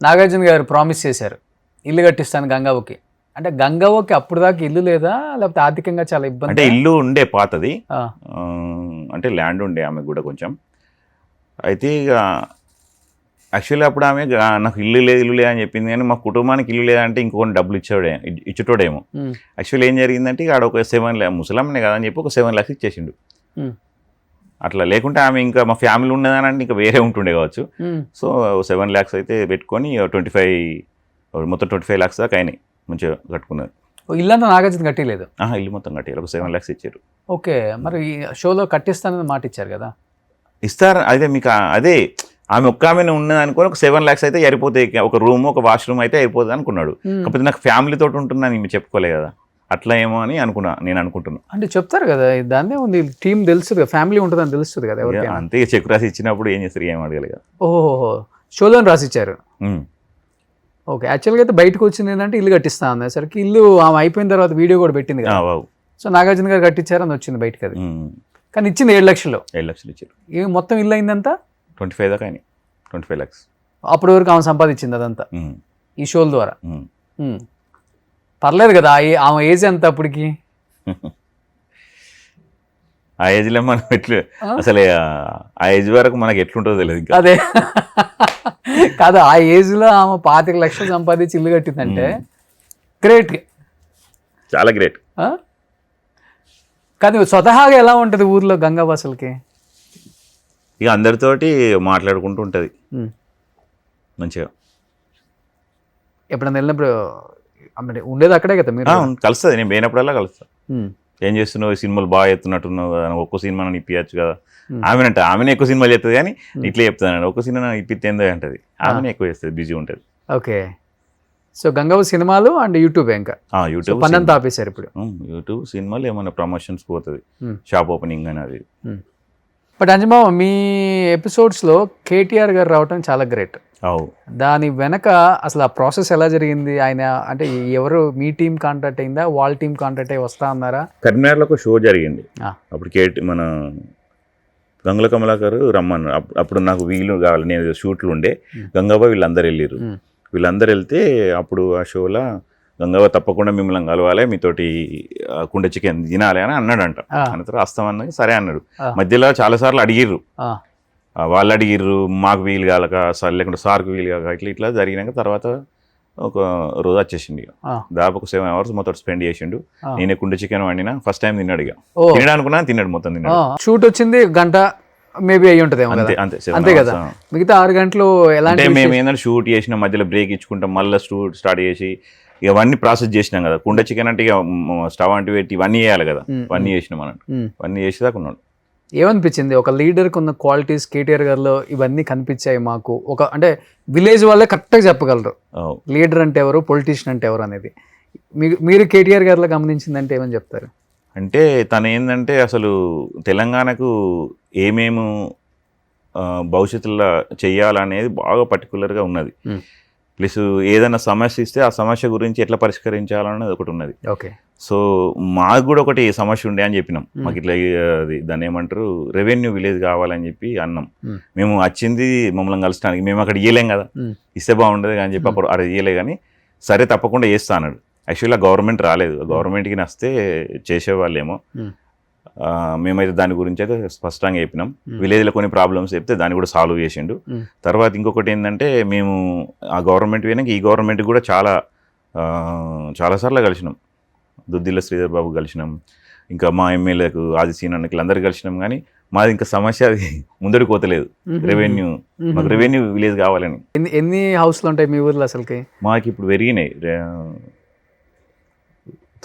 B: నాగార్జున గారు ప్రామిస్ చేశారు ఇల్లు కట్టిస్తాను గంగవ్వకి. అంటే గంగవ్వకి అప్పుడు దాకా ఇల్లు లేదా, లేకపోతే ఆర్థికంగా చాలా ఇబ్బంది?
C: అంటే ఇల్లు ఉండే పాతది, అంటే ల్యాండ్ ఉండే ఆమెకు కూడా కొంచెం. అయితే ఇక యాక్చువల్లీ అప్పుడు ఆమె నాకు ఇల్లు లేదు అని చెప్పింది, కానీ మా కుటుంబానికి ఇల్లు లేదంటే ఇంకొన్ని డబ్బులు ఇచ్చేటోడేమో. యాక్చువల్లీ ఏం జరిగిందంటే ఆడ ఒక 7 lakhs, ముసలమ్మనే కదా అని చెప్పి ఒక 7 lakhs ఇచ్చేసిండు అట్లా. లేకుంటే ఆమె ఇంకా మా ఫ్యామిలీ ఉన్నదని అంటే ఇంకా వేరే ఉంటుండే కావచ్చు. సో 7 lakhs అయితే పెట్టుకొని 25 మొత్తం 25 lakhs దాకా అయినాయి, మంచిగా కట్టుకున్నారు.
B: ఇల్లంతా నాగార్జున కట్టలేదు?
C: ఇల్లు మొత్తం కట్టారు, ఒక 7 lakhs ఇచ్చారు.
B: ఓకే. మరి ఈ షోలో కట్టిస్తానని మాట ఇచ్చారు కదా?
C: ఇస్తారు, అదే మీకు అదే ఆమె ఒక్క ఆమెను ఉన్నది అనుకోని ఒక 7 lakhs అయితే సరిపోతాయి, ఒక రూమ్ ఒక వాష్రూమ్ అయితే అయిపోతుంది అనుకున్నాడు. కాకపోతే నాకు ఫ్యామిలీతో ఉంటున్నాను మేము చెప్పుకోలే కదా, అట్లా ఏమో అని నేను అనుకుంటున్నాను.
B: అంటే చెప్తారు కదా, దాన్నే ఉంది, టీం తెలుస్తుంది, ఫ్యామిలీ ఉంటుందని తెలుస్తుంది కదా ఎవరికైనా.
C: అంతే, చెక్ రాసి ఇచ్చినప్పుడు ఏం చేస్తారు, ఏం అడగాలి కదా.
B: ఓహో, షోలో రాసిచ్చారు. ఓకే. యాక్చువల్గా అయితే బయటకు వచ్చింది ఏంటంటే ఇల్లు కట్టిస్తా అనేసరికి, ఇల్లు ఆమె అయిపోయిన తర్వాత వీడియో కూడా పెట్టింది కదా. సో నాగార్జున గారు కట్టించారు అని వచ్చింది బయటకు అది. కానీ ఇచ్చింది 7 lakhs. 7 lakhs
C: ఇచ్చారు.
B: ఇవి మొత్తం ఇల్లు అయిందంతా
C: 25 దాకా అయినాయి, 25 lakhs.
B: అప్పటి వరకు ఆమె సంపాదించింది అదంతా ఈ షోల ద్వారా. పర్లేదు కదా, ఆమె ఏజ్ ఎంత అప్పటికి?
C: ఆ ఏజ్లో మనం అసలు ఆ ఏజ్ వరకు మనకి ఎట్లుంటుందో తెలియదు ఇంకా.
B: అదే కాదు, ఆ ఏజ్లో ఆమె 25 lakhs సంపాదించి ఇల్లు కట్టిందంటే గ్రేట్,
C: చాలా గ్రేట్.
B: కానీ స్వతహాగా ఎలా ఉంటుంది ఊర్లో గంగవ్వ అసలుకి?
C: ఇక అందరితోటి మాట్లాడుకుంటూ ఉంటుంది మంచిగా.
B: ఎప్పుడైనా వెళ్ళినప్పుడు అంటే ఉండేది అక్కడే కదా మీరు?
C: కలుస్తుంది, నేను పోయినప్పుడల్లా కలుస్తాను. ఏం చేస్తున్నావు, సినిమాలు బాగా ఎత్తున్నట్టున్నావు కదా, ఒక్క సినిమా ఇప్పించచ్చు కదా. ఆమెనే ఎక్కువ సినిమాలు చేస్తుంది, కానీ ఇట్లా చెప్తాను ఒక్క సినిమా ఇప్పిస్తేందో అంటది. ఆమెనే ఎక్కువ చేస్తుంది, బిజీ ఉంటుంది.
B: ఓకే. సో గంగవ్వ సినిమాలు అండ్ యూట్యూబ్, ఇంకా యూట్యూబ్ పని అంతా ఆపేశారు ఇప్పుడు?
C: యూట్యూబ్, సినిమాలు, ఏమైనా ప్రమోషన్స్ పోతుంది, షాప్ ఓపెనింగ్ అని అది.
B: బట్ అంజమామ, మీ ఎపిసోడ్స్లో కేటీఆర్ గారు రావటం చాలా గ్రేట్. దాని వెనక అసలు ఆ ప్రాసెస్ ఎలా జరిగింది? ఆయన అంటే ఎవరు, మీ టీం కాంటాక్ట్ అయిందా, వాళ్ళ టీం కాంటాక్ట్ అయ్యి వస్తా అన్నారా?
C: కరీంనగర్లో ఒక షో జరిగింది, అప్పుడు మన గంగుల కమలాకర్ రమ్మన్నారు. అప్పుడు నాకు వీలు కావాలి, నేను షూట్లు ఉండే, గంగవ్వ వీళ్ళందరూ వెళ్ళారు. వీళ్ళందరూ వెళ్తే అప్పుడు ఆ షోలో గంగవ్వ తప్పకుండా మిమ్మల్ని కలవాలి, మీతోటి కుండ చికెన్ తినాలి అని అన్నాడంట. అన్న తర్వాత వస్తామన్నది సరే అన్నాడు. మధ్యలో చాలాసార్లు అడిగిర్రు, వాళ్ళు అడిగిర్రు, మాకు వీలు కాలక, లేకుంటే సార్కు వీలు కాక, ఇట్లా జరిగినాక తర్వాత ఒక రోజు వచ్చేసిండు. దాదాపు ఒక 7 hours మొత్తం స్పెండ్ చేసిండు. నేనే కుండ చికెన్ వండినా, ఫస్ట్ టైం తిన్నాడు. ఇక తినడా అనుకున్నా, తిన్నాడు, మొత్తం తిన్నాడు.
B: షూట్ వచ్చింది గంట మేబీ అయ్యి ఉంటుంది అంతే కదా, మిగతా 6 గంటలు ఎలా అంటే
C: మేము ఏంటంటే షూట్ చేసిన మధ్యలో బ్రేక్ ఇచ్చుకుంటాం, మళ్ళీ షూట్ స్టార్ట్ చేసి ఇవన్నీ ప్రాసెస్ చేసినాం కదా. కుండ చికెన్ అంటే ఇక స్టవ్ అంటూ పెట్టి ఇవన్నీ చేయాలి కదా, ఇవన్నీ చేసినాం అన్నట్టు. ఇవన్నీ చేసేదాకా ఉన్నాడు.
B: ఏమనిపించింది, ఒక లీడర్కి ఉన్న క్వాలిటీస్ కేటీఆర్ గారిలో ఇవన్నీ కనిపించాయి మాకు? ఒక అంటే విలేజ్ వాళ్ళే కరెక్ట్గా చెప్పగలరు లీడర్ అంటే ఎవరు, పొలిటీషియన్ అంటే ఎవరు అనేది. మీరు కేటీఆర్ గారిలో గమనించిందంటే ఏమని చెప్తారు?
C: అంటే తను ఏంటంటే అసలు తెలంగాణకు ఏమేమి భవిష్యత్తులో చెయ్యాలనేది బాగా పర్టికులర్గా ఉన్నది. ప్లస్ ఏదైనా సమస్య ఇస్తే ఆ సమస్య గురించి ఎట్లా పరిష్కరించాలనేది ఒకటి ఉన్నది.
B: ఓకే.
C: సో మాకు కూడా ఒకటి సమస్య ఉండే అని చెప్పినాం. మాకు ఇట్లా దాన్ని ఏమంటారు, రెవెన్యూ విలేజ్ కావాలని చెప్పి అన్నాం. మేము వచ్చింది మమ్మల్ని కలచడానికి, మేము అక్కడ ఇయ్యలేం కదా, ఇస్తే బాగుండదు అని చెప్పి అప్పుడు అక్కడ ఇయ్యలే. కానీ సరే తప్పకుండా చేస్తా అన్నాడు. యాక్చువల్లీ గవర్నమెంట్ రాలేదు, గవర్నమెంట్కి నస్తే చేసేవాళ్ళేమో. మేమైతే దాని గురించి అయితే స్పష్టంగా చెప్పినాం. విలేజ్లో కొన్ని ప్రాబ్లమ్స్ చెప్తే దాన్ని కూడా సాల్వ్ చేసిండు. తర్వాత ఇంకొకటి ఏంటంటే, మేము ఆ గవర్నమెంట్ పోయినాక ఈ గవర్నమెంట్ కూడా చాలా చాలాసార్లు కలిసినాం. దుద్దిల్ల శ్రీధర్ బాబు కలిసినాం, ఇంకా మా ఎమ్మెల్యేలకు ఆది సీనానికి అందరు కలిసినాం. కానీ మాది ఇంకా సమస్య అది ముందడికి పోతలేదు. రెవెన్యూ, మాకు రెవెన్యూ విలేజ్ కావాలని.
B: ఎన్ని హౌస్లు ఉంటాయి మీ ఊర్లో అసలుకి?
C: మాకు ఇప్పుడు పెరిగినాయి,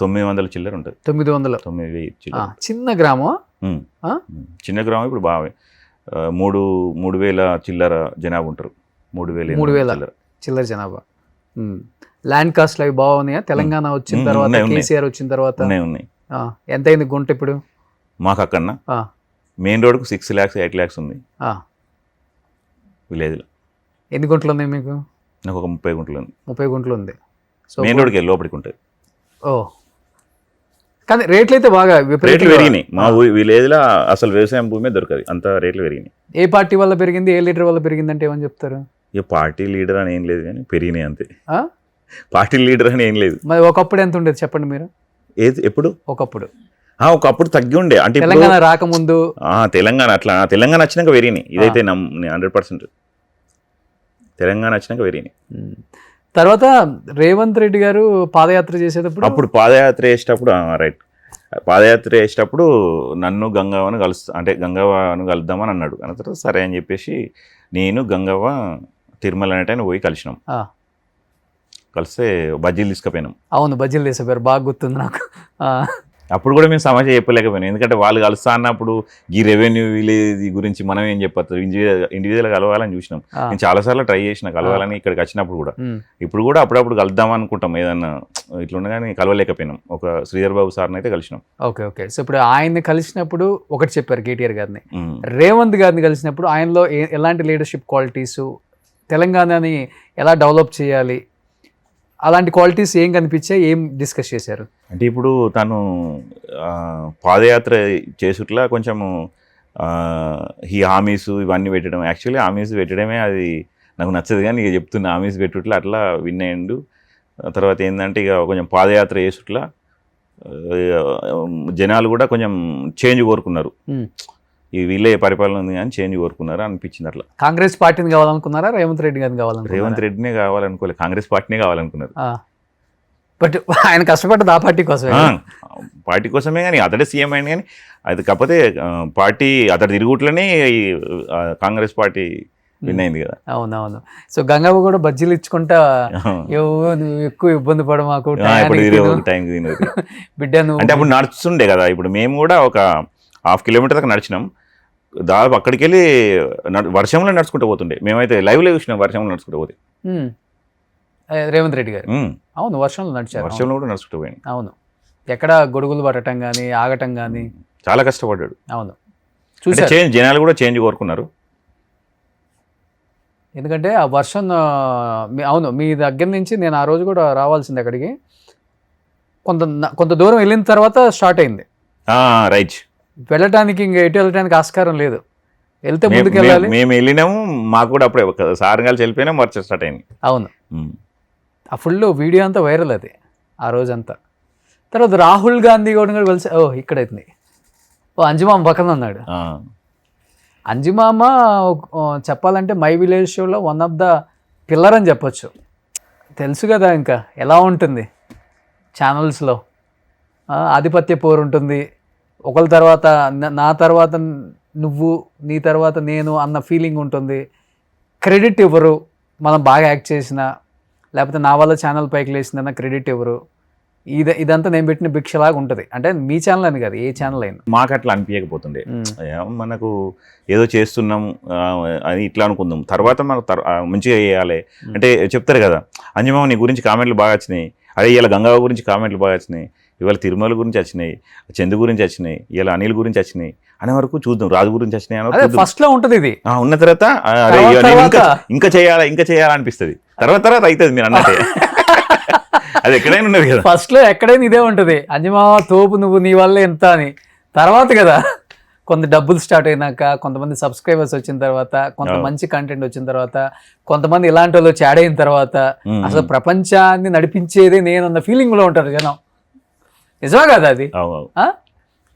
C: 900 చిల్లర ఉంటుంది.
B: 900.
C: 9,000 చిల్లర.
B: చిన్న గ్రామం.
C: చిన్న గ్రామం. ఇప్పుడు బాగా 3,000 చిల్లర జనాభా ఉంటారు. 3,000
B: చిల్లర జనాభా. ల్యాండ్ కాస్ట్లు అవి బాగున్నాయా? తెలంగాణ వచ్చిన తర్వాత, కేసీఆర్ వచ్చిన తర్వాత
C: ఉన్నాయి.
B: ఎంత అయింది గుంట ఇప్పుడు
C: మాకు? అక్కడన్నా మెయిన్ రోడ్కు 6 lakhs 8 lakhs ఉంది విలేజ్లో.
B: ఎన్ని గుంటలు ఉన్నాయి మీకు?
C: నాకు ఒక 30 గుంటలు ఉంది.
B: 30 గుంటలు ఉంది. సో
C: మెయిన్ రోడ్కి లోపలికి ఉంటుంది.
B: కానీ రేట్లు అయితే బాగా
C: రేట్లు పెరిగినాయి. మా విలేజ్లో అసలు వ్యవసాయం భూమి దొరకదు, అంత రేట్లు పెరిగినాయి.
B: ఏ పార్టీ వల్ల పెరిగింది, ఏ లీడర్ వల్ల పెరిగింది అంటే ఏమని చెప్తారు?
C: ఇక పార్టీ లీడర్ అని ఏం లేదు, కానీ పెరిగినాయి అంతే. పార్టీ లీడర్ అని ఏం లేదు.
B: మరి ఒకప్పుడు ఎంత ఉండేది చెప్పండి మీరు?
C: ఎప్పుడు?
B: ఒకప్పుడు
C: తగ్గి ఉండే. అంటే
B: తెలంగాణ రాకముందు.
C: తెలంగాణ అట్లా, తెలంగాణ వచ్చినాక పెరిగినాయి. ఇదైతే 100% తెలంగాణ వచ్చినాక పెరిగినాయి.
B: తర్వాత రేవంత్ రెడ్డి గారు పాదయాత్ర చేసేటప్పుడు,
C: అప్పుడు పాదయాత్ర చేసేటప్పుడు రైట్, పాదయాత్ర చేసేటప్పుడు నన్ను గంగవ్వను గంగవ్వను కలుద్దామని అన్నాడు. అన్న తర్వాత సరే అని చెప్పేసి నేను గంగవ్వ తిరుమల అనేటైనా పోయి కలిసినాం. కలిస్తే బజ్జీలు తీసుకుపోయినాం.
B: అవును, బజ్జీలు తీసిపోయారు, బాగా గుర్తుంది నాకు.
C: అప్పుడు కూడా మేము సమస్య చెప్పలేకపోయినాం, ఎందుకంటే వాళ్ళు కలుస్తా అన్నప్పుడు ఈ రెవెన్యూ విలేజ్ గురించి మనం ఏం చెప్పచ్చు, ఇండివిజువల్గా కలవాలని చూసినాం. నేను చాలాసార్లు ట్రై చేసిన కలవాలని ఇక్కడికి వచ్చినప్పుడు కూడా. ఇప్పుడు కూడా అప్పుడప్పుడు కలుద్దాం అనుకుంటాం, ఏదన్నా ఇట్లా కానీ కలవలేకపోయినాం. ఒక శ్రీధర్ బాబు సార్ని అయితే కలిసినాం.
B: ఓకే. సో ఇప్పుడు ఆయన్ని కలిసినప్పుడు ఒకటి చెప్పారు కేటీఆర్ గారిని, రేవంత్ గారిని కలిసినప్పుడు ఆయనలో ఎలాంటి లీడర్షిప్ క్వాలిటీస్, తెలంగాణని ఎలా డెవలప్ చేయాలి, అలాంటి క్వాలిటీస్ ఏం కనిపించాయి, ఏం డిస్కస్ చేశారు?
C: అంటే ఇప్పుడు తను పాదయాత్ర చేసుట్లా కొంచెము ఈ హామీస్ ఇవన్నీ పెట్టడం, యాక్చువల్లీ హామీస్ పెట్టడమే అది నాకు నచ్చదు, కానీ ఇక చెప్తున్నా హామీస్ పెట్టుట్లా అట్లా విన్ అయ్యిండు. తర్వాత ఏంటంటే ఇక కొంచెం పాదయాత్ర చేసుట్లా జనాలు కూడా కొంచెం చేంజ్ కోరుకున్నారు. ఈ వీళ్ళే పరిపాలన ఉంది కానీ చేంజ్ కోరుకున్నారా అనిపించింది. అట్లా
B: కాంగ్రెస్ పార్టీని కావాలనుకున్నారా, రేవంత్ రెడ్డి గారిని కావాలనుకున్నారా?
C: రేవంత్ రెడ్డినే కావాలనుకోలేదు, కాంగ్రెస్ పార్టీనే కావాలనుకున్నారు.
B: బట్ ఆయన కష్టపడ్డది ఆ పార్టీ కోసమే.
C: పార్టీ కోసమే, కానీ అతడే సీఎం అయింది. కానీ అది కాకపోతే పార్టీ అతడి తిరుగుట్లోనే కాంగ్రెస్ పార్టీ విన్ అయింది కదా.
B: అవునవును. సో గంగవ్వ కూడా బజ్జీలు ఇచ్చుకుంటా, నువ్వు ఎక్కువ ఇబ్బంది పడ మాకు బిడ్డ నువ్వు
C: అంటే అప్పుడు నడుస్తుండే కదా. ఇప్పుడు మేము కూడా ఒక 1/2 kilometer దాకా నడిచినాం. దాదాపు అక్కడికి వెళ్ళి వర్షంలో నడుచుకుంటూ పోతుండే. మేమైతే లైవ్లో చూసినాం వర్షంలో నడుచుకుంటూ పోతే.
B: రేవంత్ రెడ్డి గారు అవును వర్షంలో నడిచారు.
C: వర్షంలో కూడా నడుచుకుంటూ పోయింది.
B: అవును, ఎక్కడ గొడుగులు పట్టడం కానీ ఆగటం కానీ
C: చాలా కష్టపడ్డాడు.
B: అవును, చూసారు.
C: చేంజ్ జనాలు కూడా చేంజ్ కోరుకున్నారు.
B: ఎందుకంటే ఆ వర్షం అవును మీ దగ్గర నుంచి నేను ఆ రోజు కూడా రావాల్సింది అక్కడికి. కొంత దూరం వెళ్ళిన తర్వాత స్టార్ట్ అయింది.
C: రైట్,
B: వెళ్ళటానికి ఇంకా ఎటు వెళ్ళటానికి ఆస్కారం లేదు, వెళ్తే ముందుకు వెళ్ళాలి.
C: మేము వెళ్ళినాము, మాకు కూడా అప్పుడే సార్ కలిసి వెళ్ళిపోయినాం, వర్షం స్టార్ట్ అయింది.
B: అవును, ఆ ఫుల్ వీడియో అంతా వైరల్ అది ఆ రోజంతా. తర్వాత రాహుల్ గాంధీ కూడా కలిసి ఇక్కడైతుంది, అంజుమామ పక్కన ఉన్నాడు. అంజుమామ చెప్పాలంటే మై విలేజ్ షోలో వన్ ఆఫ్ ద పిల్లర్ అని చెప్పొచ్చు. తెలుసు కదా ఇంకా ఎలా ఉంటుంది ఛానల్స్లో, ఆధిపత్య పోరు ఉంటుంది. ఒకళ్ళ తర్వాత నా తర్వాత నువ్వు, నీ తర్వాత నేను అన్న ఫీలింగ్ ఉంటుంది. క్రెడిట్ ఇవ్వరు, మనం బాగా యాక్ట్ చేసినా లేకపోతే నా వల్ల ఛానల్ పైకి లేచిందన్న క్రెడిట్ ఇవ్వరు. ఇదంతా నేను పెట్టిన భిక్షలాగా ఉంటుంది. అంటే మీ ఛానల్ అని కాదు, ఏ ఛానల్ అయినా.
C: మాకు అట్లా అనిపించకపోతుండే, మనకు ఏదో చేస్తున్నాం అని ఇట్లా అనుకుందాం. తర్వాత మనకు మంచిగా చేయాలి అంటే చెప్తారు కదా, అంజమామ నీ గురించి కామెంట్లు బాగా వచ్చినాయి, అదే ఇలా గంగవ్వ గురించి కామెంట్లు బాగా వచ్చినాయి, ఇవాళ తిరుమల గురించి వచ్చినాయి, చందు గురించి వచ్చినాయి, ఇలా అనిల్ గురించి వచ్చినాయి అనే వరకు చూద్దాం, రాజు గురించి వచ్చినాయి అని
B: ఫస్ట్ లో ఉంటుంది. ఇది
C: ఉన్న తర్వాత ఇంకా చేయాలా అనిపిస్తుంది. తర్వాత అవుతుంది మీరు అన్నట్టే. అది ఎక్కడైనా ఉన్నది కదా,
B: ఫస్ట్ లో ఎక్కడైనా ఇదే ఉంటుంది. అంజమామ తోపు, నువ్వు నీ వల్ల ఎంత అని. తర్వాత కదా కొంత డబ్బులు స్టార్ట్ అయినాక, కొంతమంది సబ్స్క్రైబర్స్ వచ్చిన తర్వాత, కొంత మంచి కంటెంట్ వచ్చిన తర్వాత, కొంతమంది ఇలాంటి వాళ్ళు చాడ్ అయిన తర్వాత, అసలు ప్రపంచాన్ని నడిపించేదే నేనన్న ఫీలింగ్ లో ఉంటారు జనం. నిజమా కదా అది?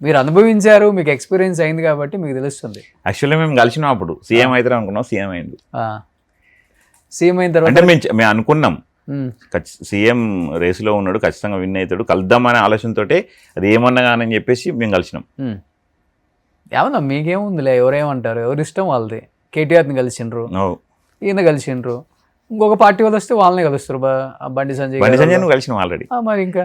B: మీరు అనుభవించారు, మీకు ఎక్స్పీరియన్స్ అయింది కాబట్టి మీకు తెలుస్తుంది.
C: యాక్చువల్లీ మేము కలిసినాం అప్పుడు, సీఎం అయితే అనుకున్నాం, సీఎం అయింది.
B: సీఎం అయిన తర్వాత
C: అంటే మేము అనుకున్నాం సీఎం రేసులో ఉన్నాడు, ఖచ్చితంగా విన్ అవుతాడు, కలుద్దామనే ఆలోచనతోటే అది ఏమన్నా కానీ చెప్పేసి మేము కలిసినాం.
B: ఏమన్నా మీకేముందిలే, ఎవరేమంటారు, ఎవరి ఇష్టం వాళ్ళది. కేటీఆర్ని కలిసిండ్రు, ఈయన కలిసిండ్రు, ఇంకొక పార్టీ వాళ్ళు వస్తే వాళ్ళని కలుస్తారు. బండి సంజయ్
C: నువ్వు కలిసినాం ఆల్రెడీ.
B: మరి ఇంకా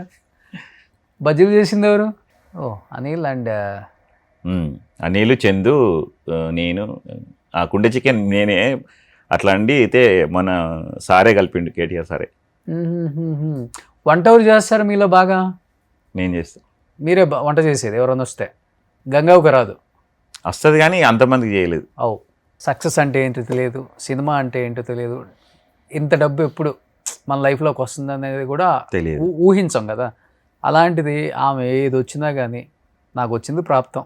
B: బజ్జీలు చేసింది ఎవరు? ఓ అనిల్ అండ్
C: అనిల్, చందు, నేను. ఆ కుండ చికెన్ నేనే అట్లా అండి అయితే మన సారే కలిపిండు, కేటీఆర్ సారే.
B: వంట ఎవరు చేస్తారు మీలో బాగా?
C: నేను చేస్తాను.
B: మీరే వంట చేసేది ఎవరైనా వస్తే? గంగావుకి రాదు.
C: వస్తుంది కానీ అంతమందికి చేయలేదు.
B: ఓ, సక్సెస్ అంటే ఏంటో తెలియదు, సినిమా అంటే ఏంటో తెలియదు, ఇంత డబ్బు ఎప్పుడు మన లైఫ్లోకి వస్తుంది అనేది కూడా
C: తెలియదు,
B: ఊహించాం కదా. అలాంటిది ఆమె ఏది వచ్చినా కానీ నాకు వచ్చింది ప్రాప్తం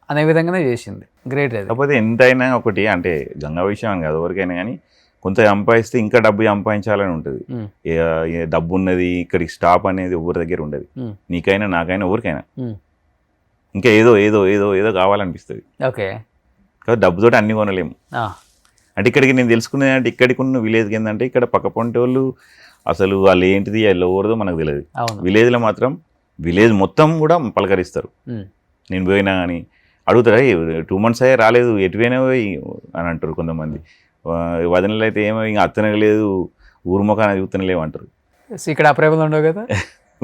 B: అనే విధంగానే చేసింది. గ్రేట్. అది
C: కాకపోతే ఎంతైనా ఒకటి అంటే గంగా విషయం అని కాదు, ఎవరికైనా కానీ కొంత సంపాదిస్తే ఇంకా డబ్బు సంపాదించాలని ఉంటుంది. డబ్బు ఉన్నది ఇక్కడికి స్టాప్ అనేది ఎవరి దగ్గర ఉండదు, నీకైనా నాకైనా ఎవరికైనా ఇంకా ఏదో ఏదో ఏదో ఏదో కావాలనిపిస్తుంది.
B: ఓకే,
C: కాబట్టి డబ్బుతోటి అన్ని కొనలేము. అంటే ఇక్కడికి నేను తెలుసుకునేది అంటే ఇక్కడికి ఉన్న విలేజ్కి ఏంటంటే ఇక్కడ పక్క పొంటి వాళ్ళు అసలు వాళ్ళు ఏంటిది వాళ్ళు ఎవరిదో మనకు తెలియదు. విలేజ్లో మాత్రం విలేజ్ మొత్తం కూడా పలకరిస్తారు. నేను పోయినా కానీ అడుగుతారా 2 months అయ్యే రాలేదు, ఎటువైనా పోయి అని అంటారు కొంతమంది. వదనలు అయితే ఏమో ఇంకా అత్తనలేదు, ఊరు ముఖాన చూస్తనలేవు అంటారు.
B: ఇక్కడ అప్రేమలు ఉండవు కదా.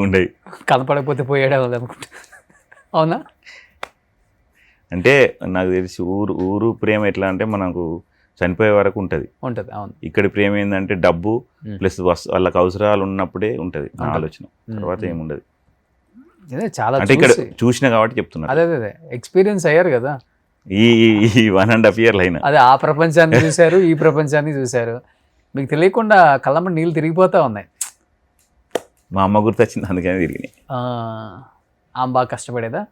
C: ఉండేవి,
B: కనపడకపోతే పోయాడు అనుకుంటా. అవునా?
C: అంటే నాకు తెలిసి ఊరు ప్రేమ ఎట్లా అంటే మనకు చనిపోయే వరకు ఉంటుంది.
B: అవును. ఇక్కడ
C: ప్రేమ ఏంటంటే డబ్బు ప్లస్ వాళ్ళకి అవసరాలు ఉన్నప్పుడే ఉంటుంది నా ఆలోచన, తర్వాత ఏముండదు.
B: చాలా
C: అంటే ఇక్కడ చూసినా కాబట్టి చెప్తున్నా.
B: అదే ఎక్స్పీరియన్స్ అయ్యారు కదా
C: ఈ 1.5 years అయినా.
B: అదే ఆ ప్రపంచాన్ని చూశారు, ఈ ప్రపంచాన్ని చూశారు, మీకు తెలియకుండా కళ్ళమ్మ నీళ్ళు తిరిగిపోతా ఉన్నాయి.
C: మా అమ్మ గుర్తొచ్చింది, అందుకనే తిరిగినాయి.
B: ఆమె బాగా కష్టపడేదా?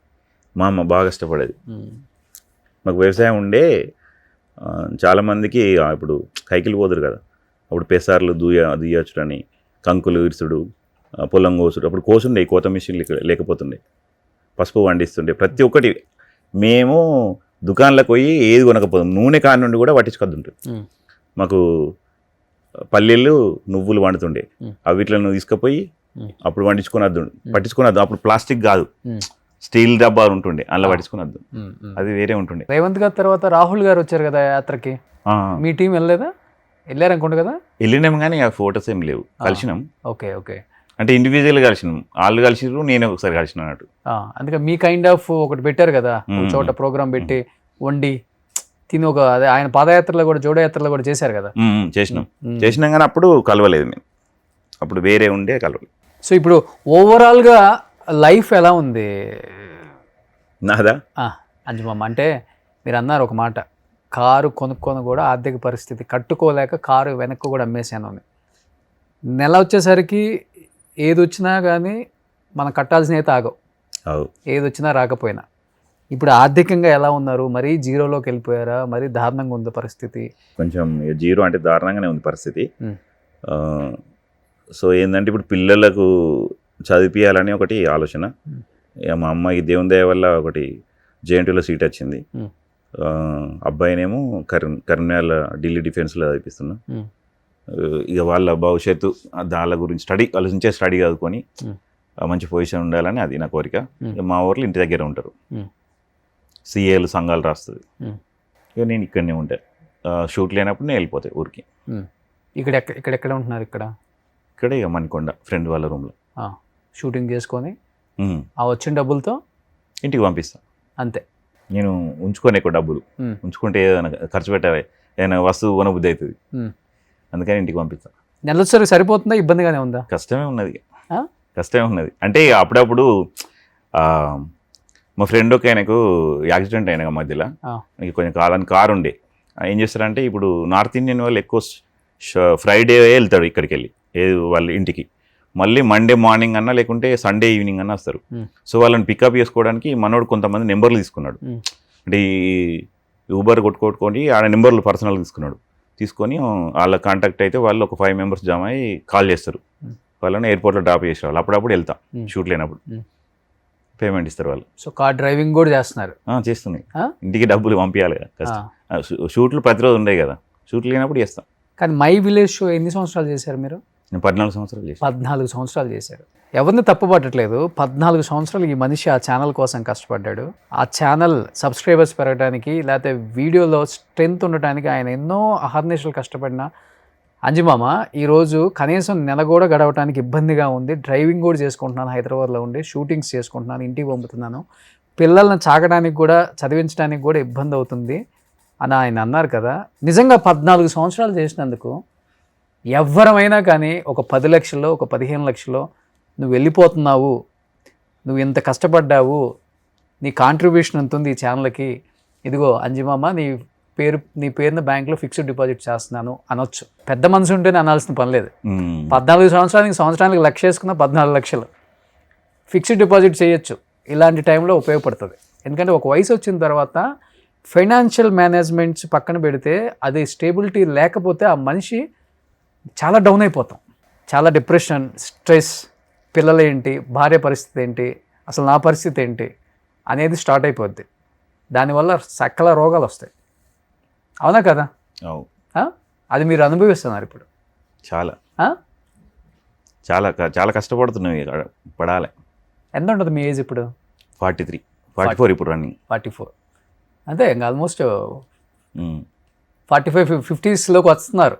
C: మా అమ్మ బాగా కష్టపడేది. మాకు వ్యవసాయం ఉండే, చాలామందికి ఇప్పుడు కైకిలు పోదురు కదా, అప్పుడు పెసార్లు దుయ్యొచ్చుడని, కంకులు ఇరుసుడు, పొలం కోసుడు. అప్పుడు కోసుండే, కోత మిషన్ లేకపోతుండే, పసుపు వండిస్తుండే. ప్రతి ఒక్కటి మేము దుకాణంలోకి పోయి ఏది కొనకపోతాం, నూనె కాని నుండి కూడా పట్టించుకొద్దుంటుంది. మాకు పల్లీలు నువ్వులు వండుతుండే, అవి వీటిని తీసుకుపోయి అప్పుడు పట్టించుకున్నద్దు. అప్పుడు ప్లాస్టిక్ కాదు, స్టీల్ డబ్బాలు ఉంటుండే, అలా పట్టించుకున్నద్దు, అది వేరే ఉంటుండే.
B: రేవంత్ గారి తర్వాత రాహుల్ గారు వచ్చారు కదా యాత్రకి, మీ టీం వెళ్ళలేదా? వెళ్ళారనుకోండి కదా.
C: వెళ్ళినాం కానీ ఆ ఫొటోస్ ఏం లేవు. కలిసినాం.
B: ఓకే.
C: అంటే ఇండివిజువల్ కలిసినాం, వాళ్ళు కలిసిరు, నేను ఒకసారి కలిసిన అన్నట్టు.
B: అందుకే మీ కైండ్ ఆఫ్ ఒకటి పెట్టారు కదా, ఒక చోట ప్రోగ్రామ్ పెట్టి వండి తిని ఒక అదే ఆయన పాదయాత్రలో కూడా జోడయాత్రలో కూడా చేశారు కదా.
C: చేసినాం కానీ అప్పుడు కలవలేదు మేము, అప్పుడు వేరే ఉండే కలవలేదు.
B: సో ఇప్పుడు ఓవరాల్గా లైఫ్ ఎలా ఉంది
C: నాదా?
B: అంజుమమ్మ, అంటే మీరు అన్నారు ఒక మాట, కారు కొనుక్కొని కూడా ఆర్థిక పరిస్థితి కట్టుకోలేక కారు వెనక్కి కూడా అమ్మేసాను అని. నెల వచ్చేసరికి ఏది వచ్చినా కానీ మనం కట్టాల్సిన అయితే ఆగవు, ఏది వచ్చినా రాకపోయినా. ఇప్పుడు ఆర్థికంగా ఎలా ఉన్నారు? మరీ జీరోలోకి వెళ్ళిపోయారా? మరీ దారుణంగా ఉంది పరిస్థితి?
C: కొంచెం జీరో అంటే దారుణంగానే ఉంది పరిస్థితి. సో ఏంటంటే ఇప్పుడు పిల్లలకు చదివించాలని ఒకటి ఆలోచన. మా అమ్మాయి దేవుని దయ వల్ల ఒకటి జేఎన్టీలో సీట్ వచ్చింది. అబ్బాయినేమో కరీంనగర్ ఢిల్లీ డిఫెన్స్లో చదివిస్తున్నా. ఇక వాళ్ళ భవిష్యత్తు దాని గురించి ఆలోచించే స్టడీ చదువుకొని మంచి పొజిషన్ ఉండాలని అది నా కోరిక. మా ఊర్లో ఇంటి దగ్గర ఉంటారు, సిఏలు సంఘాలు రాస్తుంది. ఇక నేను ఇక్కడనే ఉంటాను, షూట్ లేనప్పుడు నేను వెళ్ళిపోతాయి ఊరికి.
B: ఇక్కడెక్కడ ఉంటున్నారు?
C: ఇక్కడే ఇక మణికొండ ఫ్రెండ్ వాళ్ళ రూమ్లో
B: షూటింగ్ చేసుకొని ఆ వచ్చిన డబ్బులతో
C: ఇంటికి పంపిస్తాను
B: అంతే.
C: నేను ఉంచుకొని ఎక్కువ డబ్బులు ఉంచుకుంటే ఏదైనా ఖర్చు పెట్టాలి, ఏదైనా వస్తువు కొనబుద్ధి అవుతుంది, అందుకని ఇంటికి పంపిస్తాను.
B: నెలసరి సరిపోతుందా? ఇబ్బందిగానే ఉందా?
C: కష్టమే ఉన్నది. అంటే అప్పుడప్పుడు మా ఫ్రెండ్ ఒక ఆయనకు యాక్సిడెంట్ అయిన మధ్యలో కొంచెం కాలానికి కారు ఉండే. ఏం చేస్తారంటే ఇప్పుడు నార్త్ ఇండియన్ వాళ్ళు ఎక్కువ ఫ్రైడే వెళ్తాడు ఇక్కడికి వెళ్ళి వాళ్ళ ఇంటికి, మళ్ళీ మండే మార్నింగ్ అన్నా లేకుంటే సండే ఈవినింగ్ అన్నా వస్తారు. సో వాళ్ళని పికప్ చేసుకోవడానికి మనోడు కొంతమంది నెంబర్లు తీసుకున్నాడు. అంటే ఈ ఊబర్ కొట్టుకొని ఆడ నెంబర్లు పర్సనల్ తీసుకొని వాళ్ళ కాంటాక్ట్ అయితే వాళ్ళు ఒక 5 members జామ అయ్యి కాల్ చేస్తారు, వాళ్ళని ఎయిర్పోర్ట్లో డ్రాప్ చేసేవాళ్ళు. అప్పుడప్పుడు వెళ్తాం షూట్ లేనప్పుడు, పేమెంట్ ఇస్తారు వాళ్ళు.
B: సో కార్ డ్రైవింగ్ కూడా చేస్తున్నారు?
C: చేస్తున్నాయి, ఇంటికి డబ్బులు పంపించాలి కదా. షూట్లు ప్రతిరోజు ఉండే కదా, షూట్లు లేనప్పుడు చేస్తాం.
B: కానీ మై విలేజ్ షో ఎన్ని సంవత్సరాలు చేశారు మీరు?
C: నేను 14 సంవత్సరాలు చేశాను.
B: 14 సంవత్సరాలు చేశారు. ఎవరిని తప్పుపట్టట్లేదు. 14 సంవత్సరాలు ఈ మనిషి ఆ ఛానల్ కోసం కష్టపడ్డాడు. ఆ ఛానల్ సబ్స్క్రైబర్స్ పెరగడానికి లేకపోతే వీడియోలో స్ట్రెంత్ ఉండటానికి ఆయన ఎన్నో అహర్నిశలు కష్టపడిన అంజిమామ ఈరోజు కనీసం నెల కూడా గడవటానికి ఇబ్బందిగా ఉంది. డ్రైవింగ్ కూడా చేసుకుంటున్నాను, హైదరాబాద్లో ఉండి షూటింగ్స్ చేసుకుంటున్నాను, ఇంటికి పంపుతున్నాను, పిల్లల్ని చాకడానికి కూడా చదివించడానికి కూడా ఇబ్బంది అవుతుంది అని ఆయన అన్నారు కదా. నిజంగా 14 సంవత్సరాలు చేసినందుకు ఎవరమైనా కానీ ఒక 10 లక్షల్లో ఒక 15 లక్షల్లో నువ్వు వెళ్ళిపోతున్నావు, నువ్వు ఇంత కష్టపడ్డావు, నీ కాంట్రిబ్యూషన్ ఎంత ఉంది ఈ ఛానల్కి, ఇదిగో అంజిమామ నీ పేరున బ్యాంక్లో ఫిక్స్డ్ డిపాజిట్ చేస్తున్నాను అనొచ్చు. పెద్ద మనసు ఉంటేనే అనాల్సిన పని లేదు. 14 సంవత్సరానికి లక్ష వేసుకున్న 14 లక్షలు ఫిక్స్డ్ డిపాజిట్ చేయొచ్చు. ఇలాంటి టైంలో ఉపయోగపడుతుంది. ఎందుకంటే ఒక వయసు వచ్చిన తర్వాత ఫైనాన్షియల్ మేనేజ్మెంట్స్ పక్కన పెడితే అది స్టేబిలిటీ లేకపోతే ఆ మనిషి చాలా డౌన్ అయిపోతాం. చాలా డిప్రెషన్, స్ట్రెస్, పిల్లలు ఏంటి, భార్య పరిస్థితి ఏంటి, అసలు నా పరిస్థితి ఏంటి అనేది స్టార్ట్ అయిపోద్ది. దానివల్ల సకల రోగాలు వస్తాయి. అవునా కదా? అది మీరు అనుభవిస్తున్నారు ఇప్పుడు.
C: చాలా చాలా చాలా కష్టపడుతున్నాయి, పడాలి.
B: ఎంత ఉంటుంది మీ ఏజ్ ఇప్పుడు?
C: 44 ఇప్పుడు రన్నింగ్.
B: 44 అంతే ఇంకా ఆల్మోస్ట్ 45-50లోకి వస్తున్నారు.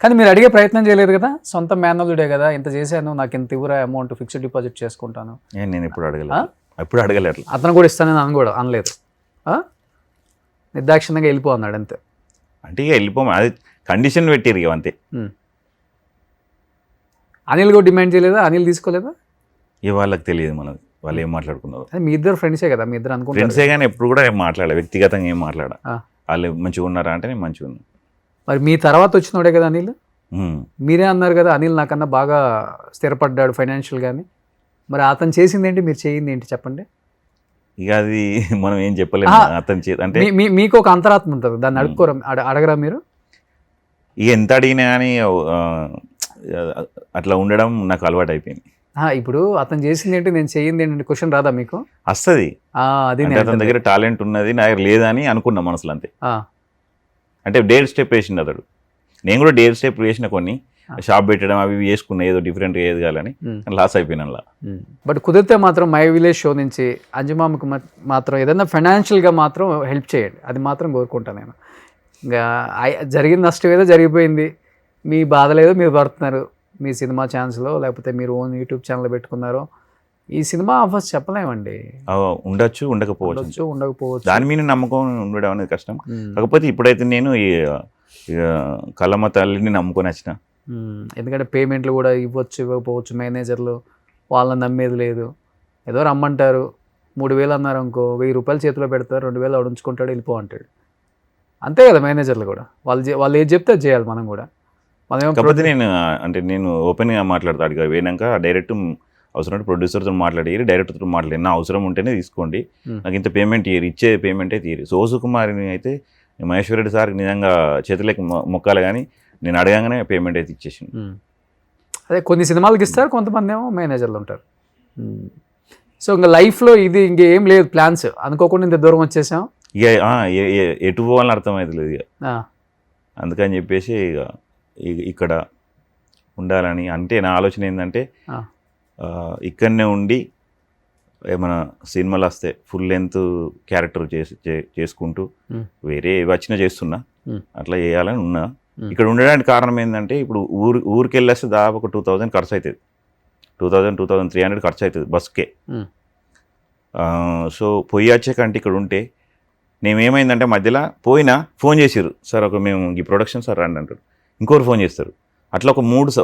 B: కానీ మీరు అడిగే ప్రయత్నం చేయలేదు కదా, సొంత మేనల్లుడే కదా, ఇంత చేశాను నాకు ఇంత ఇవ్వరా అమౌంట్ ఫిక్స్డ్ డిపాజిట్ చేసుకుంటాను.
C: నేను ఎప్పుడు అడగలేదు.
B: అతను కూడా ఇస్తానని కూడా అనలేదు. నిర్దాక్షిణ్యంగా వెళ్ళిపో అన్నాడు అంతే.
C: అంటే ఇక వెళ్ళిపోమా, అది కండిషన్ పెట్టారు ఇక అంతే.
B: అనిల్ కూడా డిమాండ్ చేయలేదా? అనిల్ తీసుకోలేదా?
C: ఇక వాళ్ళకి తెలియదు మనది, వాళ్ళు ఏం మాట్లాడుకున్నారు.
B: మీ ఇద్దరు ఫ్రెండ్సే కదా, మీ ఇద్దరు అనుకుంటారు.
C: ఫ్రెండ్సే కానీ ఎప్పుడు కూడా ఏం మాట్లాడాలి, వ్యక్తిగతంగా ఏం మాట్లాడా. వాళ్ళు మంచిగా ఉన్నారా అంటే నేను మంచిగా ఉన్నా.
B: మరి మీ తర్వాత వచ్చినోడే కదా అనిల్. మీరే అన్నారు కదా అనిల్ నాకన్నా బాగా స్థిరపడ్డాడు ఫైనాన్షియల్ కానీ. మరి అతను చేసింది ఏంటి, మీరు చేయింది ఏంటి చెప్పండి.
C: ఇక అది మనం ఏం చెప్పలేము. అతను అంటే
B: మీకు ఒక అంతరాత్మ ఉంటుంది, దాన్ని అడగరా మీరు?
C: ఇక ఎంత అడిగినా కానీ అట్లా ఉండడం నాకు అలవాటు అయిపోయింది.
B: ఇప్పుడు అతను చేసింది ఏంటి, నేను చేయింది ఏంటంటే క్వశ్చన్ రాదా మీకు?
C: వస్తుంది.
B: అది
C: అతని దగ్గర టాలెంట్ ఉన్నది, నా దగ్గర లేదని అనుకున్నా మనసులో అంతే. అంటే డేర్ స్టెప్ వేసిండు అతడు. నేను కూడా డేర్ స్టెప్ వేసిన కొన్ని, షాప్ పెట్టడం అవి చేసుకున్నా, ఏదో డిఫరెంట్గా ఏది కావాలని లాస్ అయిపోయినా.
B: బట్ కుదిరితే మాత్రం మై విలేజ్ షో నుంచి అంజుమామకు మాత్రం ఏదైనా ఫైనాన్షియల్గా మాత్రం హెల్ప్ చేయండి, అది మాత్రం కోరుకుంటాను నేను. ఇంకా జరిగిన నష్టం ఏదో జరిగిపోయింది, మీ బాధ లేదో మీరు పడుతున్నారు, మీ సినిమా ఛాన్స్లో లేకపోతే మీరు ఓన్ యూట్యూబ్ ఛానల్ పెట్టుకున్నారో. ఈ సినిమా ఆఫర్స్ చెప్పలేమండి,
C: ఉండొచ్చు ఉండకపోవచ్చు. దాని మీద నమ్మకం ఉండడం అనేది కష్టం. కాకపోతే ఇప్పుడైతే నేను ఈ కలమ తల్లిని నమ్ముకొని వచ్చిన.
B: ఎందుకంటే పేమెంట్లు కూడా ఇవ్వచ్చు ఇవ్వకపోవచ్చు, మేనేజర్లు వాళ్ళని నమ్మేది లేదు. ఏదో రమ్మంటారు, 3,000 అన్నారు అనుకో, 1,000 రూపాయలు చేతిలో పెడతారు, 2,000 ఉంచుకుంటాడు, వెళ్ళిపో అంటాడు. అంతే కదా మేనేజర్లు కూడా, వాళ్ళు ఏది చెప్తే అది చేయాలి మనం కూడా.
C: కాకపోతే నేను ఓపెన్గా మాట్లాడతా, అడిగా పోయినాక డైరెక్ట్ అవసరం ప్రొడ్యూసర్తో మాట్లాడి డైరెక్టర్తో మాట్లాడి, నా అవసరం ఉంటేనే తీసుకోండి, నాకు ఇంత పేమెంట్ ఇచ్చే పేమెంటే తీరి. సో సుకుమారిని అయితే మహేశ్వర్ రెడ్డి సార్కి నిజంగా చేతులకి మొక్కాలి, కానీ నేను అడగగానే పేమెంట్ అయితే ఇచ్చేసింది.
B: అదే కొన్ని సినిమాలకి ఇస్తారు, కొంతమంది ఏమో మేనేజర్లు ఉంటారు. సో ఇంకా లైఫ్లో ఇది ఇంకేం లేదు ప్లాన్స్, అనుకోకుండా ఇంత దూరం వచ్చేసాం.
C: ఇక ఎటు పోవాలని అర్థమవుతలేదు ఇక, అందుకని చెప్పేసి ఇక ఇక్కడ ఉండాలని. అంటే నా ఆలోచన ఏంటంటే ఇక్కడనే ఉండి ఏమైనా సినిమాలు వస్తే ఫుల్ లెంత్ క్యారెక్టర్ చేసుకుంటూ వేరే వచ్చినా చేస్తున్నా, అట్లా చేయాలని ఉన్నా. ఇక్కడ ఉండడానికి కారణం ఏంటంటే ఇప్పుడు ఊరికి వెళ్ళేస్తే దాదాపు ఒక 2,000 ఖర్చు అవుతుంది, 2,000-2,300 ఖర్చు అవుతుంది బస్కే. సో పోయి వచ్చేకంటే ఇక్కడ ఉంటే నేనేమైందంటే మధ్యలో పోయినా ఫోన్ చేసిర్రు, సార్ మేము ఈ ప్రొడక్షన్ సార్ రండి అంటారు, ఇంకోరు ఫోన్ చేస్తారు. అట్లా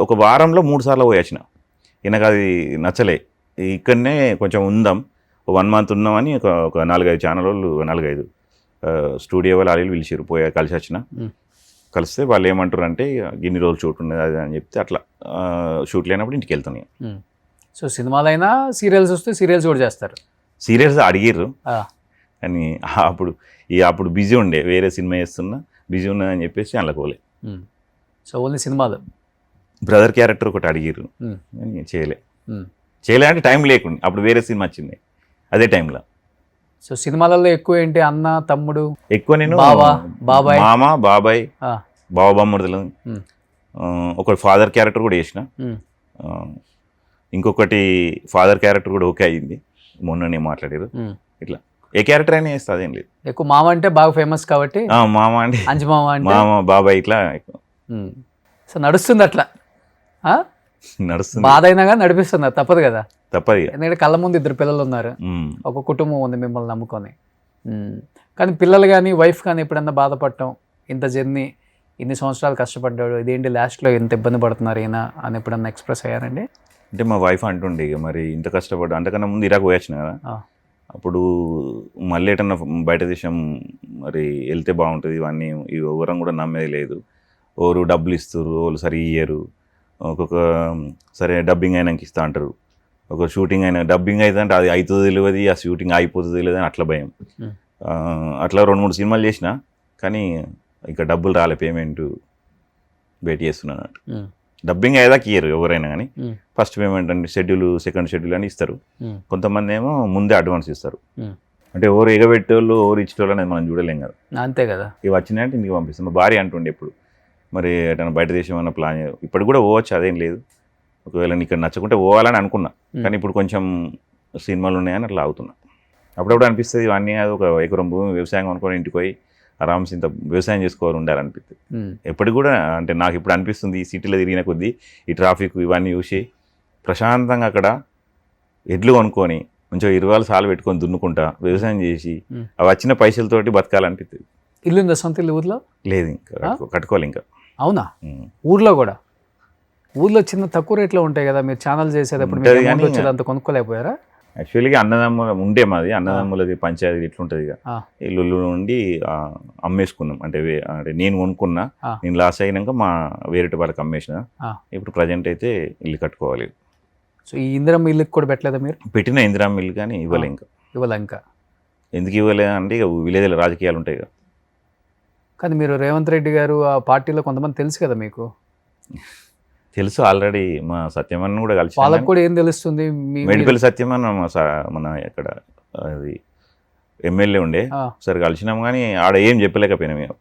C: ఒక వారంలో 3 సార్లు పోయి వచ్చిన. నాకు అది నచ్చలే, ఇక్కడనే కొంచెం ఉందాం, 1 మంత్ ఉందామని ఒక 4-5 ఛానల్ వాళ్ళు 4-5 స్టూడియో వాళ్ళు వాళ్ళు పిలిచిర్రు, పోయి కలిసి వచ్చిన. కలిస్తే వాళ్ళు ఏమంటారు అంటే ఇన్ని రోజులు షూట్ ఉన్నది అది అని చెప్తే అట్లా షూట్ లేనప్పుడు ఇంటికి వెళ్తున్నాయి.
B: సో సినిమాలైనా సీరియల్స్ వస్తే సీరియల్స్ కూడా చేస్తారు.
C: సీరియల్స్ అడిగిర్రు కానీ అప్పుడు బిజీ ఉండే, వేరే సినిమా చేస్తున్నా, బిజీ ఉన్నదని చెప్పేసి అందులో పోలే.
B: సో ఓన్లీ సినిమాలు.
C: బ్రదర్ క్యారెక్టర్ ఒకటి అడిగిర్రు కానీ చేయలే అంటే టైం లేకుండా, అప్పుడు వేరే సినిమా వచ్చింది అదే టైంలో.
B: సో సినిమాలలో ఎక్కువ ఏంటి, అన్న తమ్ముడు?
C: ఎక్కువ నేను
B: బాబాయ్,
C: మామ, బాబాయ్, బావ బామ్మడులు, ఒక ఫాదర్ క్యారెక్టర్ కూడా చేసిన.
B: ఉమ్.
C: ఇంకొకటి ఫాదర్ క్యారెక్టర్ కూడా ఓకే అయ్యింది, మొన్ననే మాట్లాడారు.
B: ఉమ్.
C: ఇట్లా ఏ క్యారెక్టర్ అయినా వేస్తా, అదేం లేదు.
B: ఎక్కువ మామ అంటే బాగా ఫేమస్ కాబట్టి
C: మామ అంటే
B: అంజి మామ అంటే
C: మామ బాబాయ్ ఇట్లా
B: సో నడుస్తుంది అట్లా. ఆ?
C: నడుస్తుంది,
B: బాధ అయినా కానీ నడిపిస్తున్నారు, తప్పదు కదా.
C: తప్పదు ఇక.
B: ఎందుకంటే కళ్ళ ముందు 2 పిల్లలు ఉన్నారు,
C: ఉమ్.
B: ఒక కుటుంబం ఉంది మిమ్మల్ని నమ్ముకొని. కానీ పిల్లలు కానీ వైఫ్ కానీ ఎప్పుడన్నా బాధపడటం, ఇంత జర్నీ ఇన్ని సంవత్సరాలు కష్టపడ్డాడు, ఇదేంటి లాస్ట్లో ఇంత ఇబ్బంది పడుతున్నారు ఈయన అని ఎప్పుడన్నా ఎక్స్ప్రెస్ అయ్యారండి?
C: అంటే మా వైఫ్ అంటుండే ఇక మరి ఇంత కష్టపడ్డా, అంతకన్నా ముందు ఇరాక్ పోయొచ్చిన కదా,
B: ఆ.
C: అప్పుడు మళ్ళీ ఎటన్నా బయట దేశం మరి వెళ్తే బాగుంటుంది, ఇవన్నీ ఎవరం కూడా నమ్మేది లేదు. ఎవరు డబ్బులు ఇస్తారు, వాళ్ళు సరి ఇయ్యరు. ఒక్కొక్క సరే డబ్బింగ్ అయినాక ఇస్తా అంటారు, ఒక షూటింగ్ అయినా డబ్బింగ్ అయితే అంటే అది అవుతుంది తెలియదు, ఆ షూటింగ్ అయిపోతుంది తెలియదు అని అట్లా భయం. అట్లా 2-3 సినిమాలు చేసిన, కానీ ఇంకా డబ్బులు రాలే, పేమెంట్ వెయిట్ చేస్తున్నాను అన్నట్టు. డబ్బింగ్ అయ్యేదాకా ఇయ్యరు ఎవరైనా, కానీ ఫస్ట్ పేమెంట్ అంటే షెడ్యూల్, సెకండ్ షెడ్యూల్ అని ఇస్తారు. కొంతమంది ఏమో ముందే అడ్వాన్స్ ఇస్తారు. అంటే ఎవరు ఎగబెట్టేవాళ్ళు, ఎవరు ఇచ్చేవాళ్ళు అనేది మనం చూడలేం కదా.
B: అంతే కదా.
C: ఇవి వచ్చినాయంటే ఇంటికి పంపిస్తాం. మా భార్య అంటుండే ఎప్పుడు మరి ఎటన్నా బయట దేశం అన్న ప్లాన్, ఇప్పుడు కూడా పోవచ్చు, అదేం లేదు. ఒకవేళ నీకు ఇక్కడ నచ్చకుంటే పోవాలని అనుకున్నా, కానీ ఇప్పుడు కొంచెం సినిమాలు ఉన్నాయని అట్లా అవుతున్నా. అప్పుడప్పుడు అనిపిస్తుంది ఇవన్నీ ఒక ఎకరం భూమి వ్యవసాయం అనుకొని ఇంటికి పోయి ఆరామ్స్ ఇంత వ్యవసాయం చేసుకోవాలి ఉండాలనిపిస్తుంది. ఎప్పటికి కూడా అంటే నాకు ఇప్పుడు అనిపిస్తుంది, ఈ సిటీలో తిరిగిన కొద్దీ ఈ ట్రాఫిక్ ఇవన్నీ చూసి ప్రశాంతంగా అక్కడ ఎడ్లు కొనుక్కొని కొంచెం 20 సార్లు పెట్టుకొని దున్నుకుంటా వ్యవసాయం చేసి అవి వచ్చిన పైసలతోటి బతకాలనిపిస్తుంది.
B: ఇల్లు ఉందా సొంత ఇల్లు ఊర్లో?
C: లేదు, ఇంకా కట్టుకోవాలి ఇంకా.
B: అవునా? ఊర్లో కూడా? ఊర్లో చిన్న తక్కువ రేట్లో ఉంటాయి కదా, మీరు ఛానల్ చేసేటప్పుడు మీకు అమౌంట్ వచ్చేది అంత కొనుక్కోలేకపోయారా?
C: యాక్చువల్గా అన్నదమ్ముల ఉండే మాది, అన్నదమ్ములది పంచాయతీ ఇట్లుంటుంది ఇక, ఇల్లు నుండి అమ్మేసుకున్నాం. అంటే నేను కొనుక్కున్నా, నేను లాస్ అయినాక మా వేరే వాళ్ళకి అమ్మేసిన. ఇప్పుడు ప్రజెంట్ అయితే ఇల్లు కట్టుకోవాలి.
B: సో ఈ ఇందిరమ్మ ఇల్లుకి కూడా పెట్టలేదా మీరు?
C: పెట్టిన ఇందిరమ్మ ఇల్లు కానీ ఇవ్వలే ఇంకా.
B: ఇవ్వలే ఇంకా?
C: ఎందుకు ఇవ్వలే అంటే ఇక విలేజ్లో రాజకీయాలు ఉంటాయి కదా.
B: కానీ మీరు రేవంత్ రెడ్డి గారు ఆ పార్టీలో కొంతమంది తెలుసు కదా మీకు?
C: తెలుసు, ఆల్రెడీ మా సత్యమన్న కూడా కలిసి.
B: వాళ్ళకి కూడా ఏం తెలుస్తుంది?
C: మెడిపల్లి సత్యమన్న మన ఇక్కడ అది ఎమ్మెల్యే ఉండే, సరే కలిసినాం, కానీ ఆడ ఏం చెప్పలేకపోయినా మేము.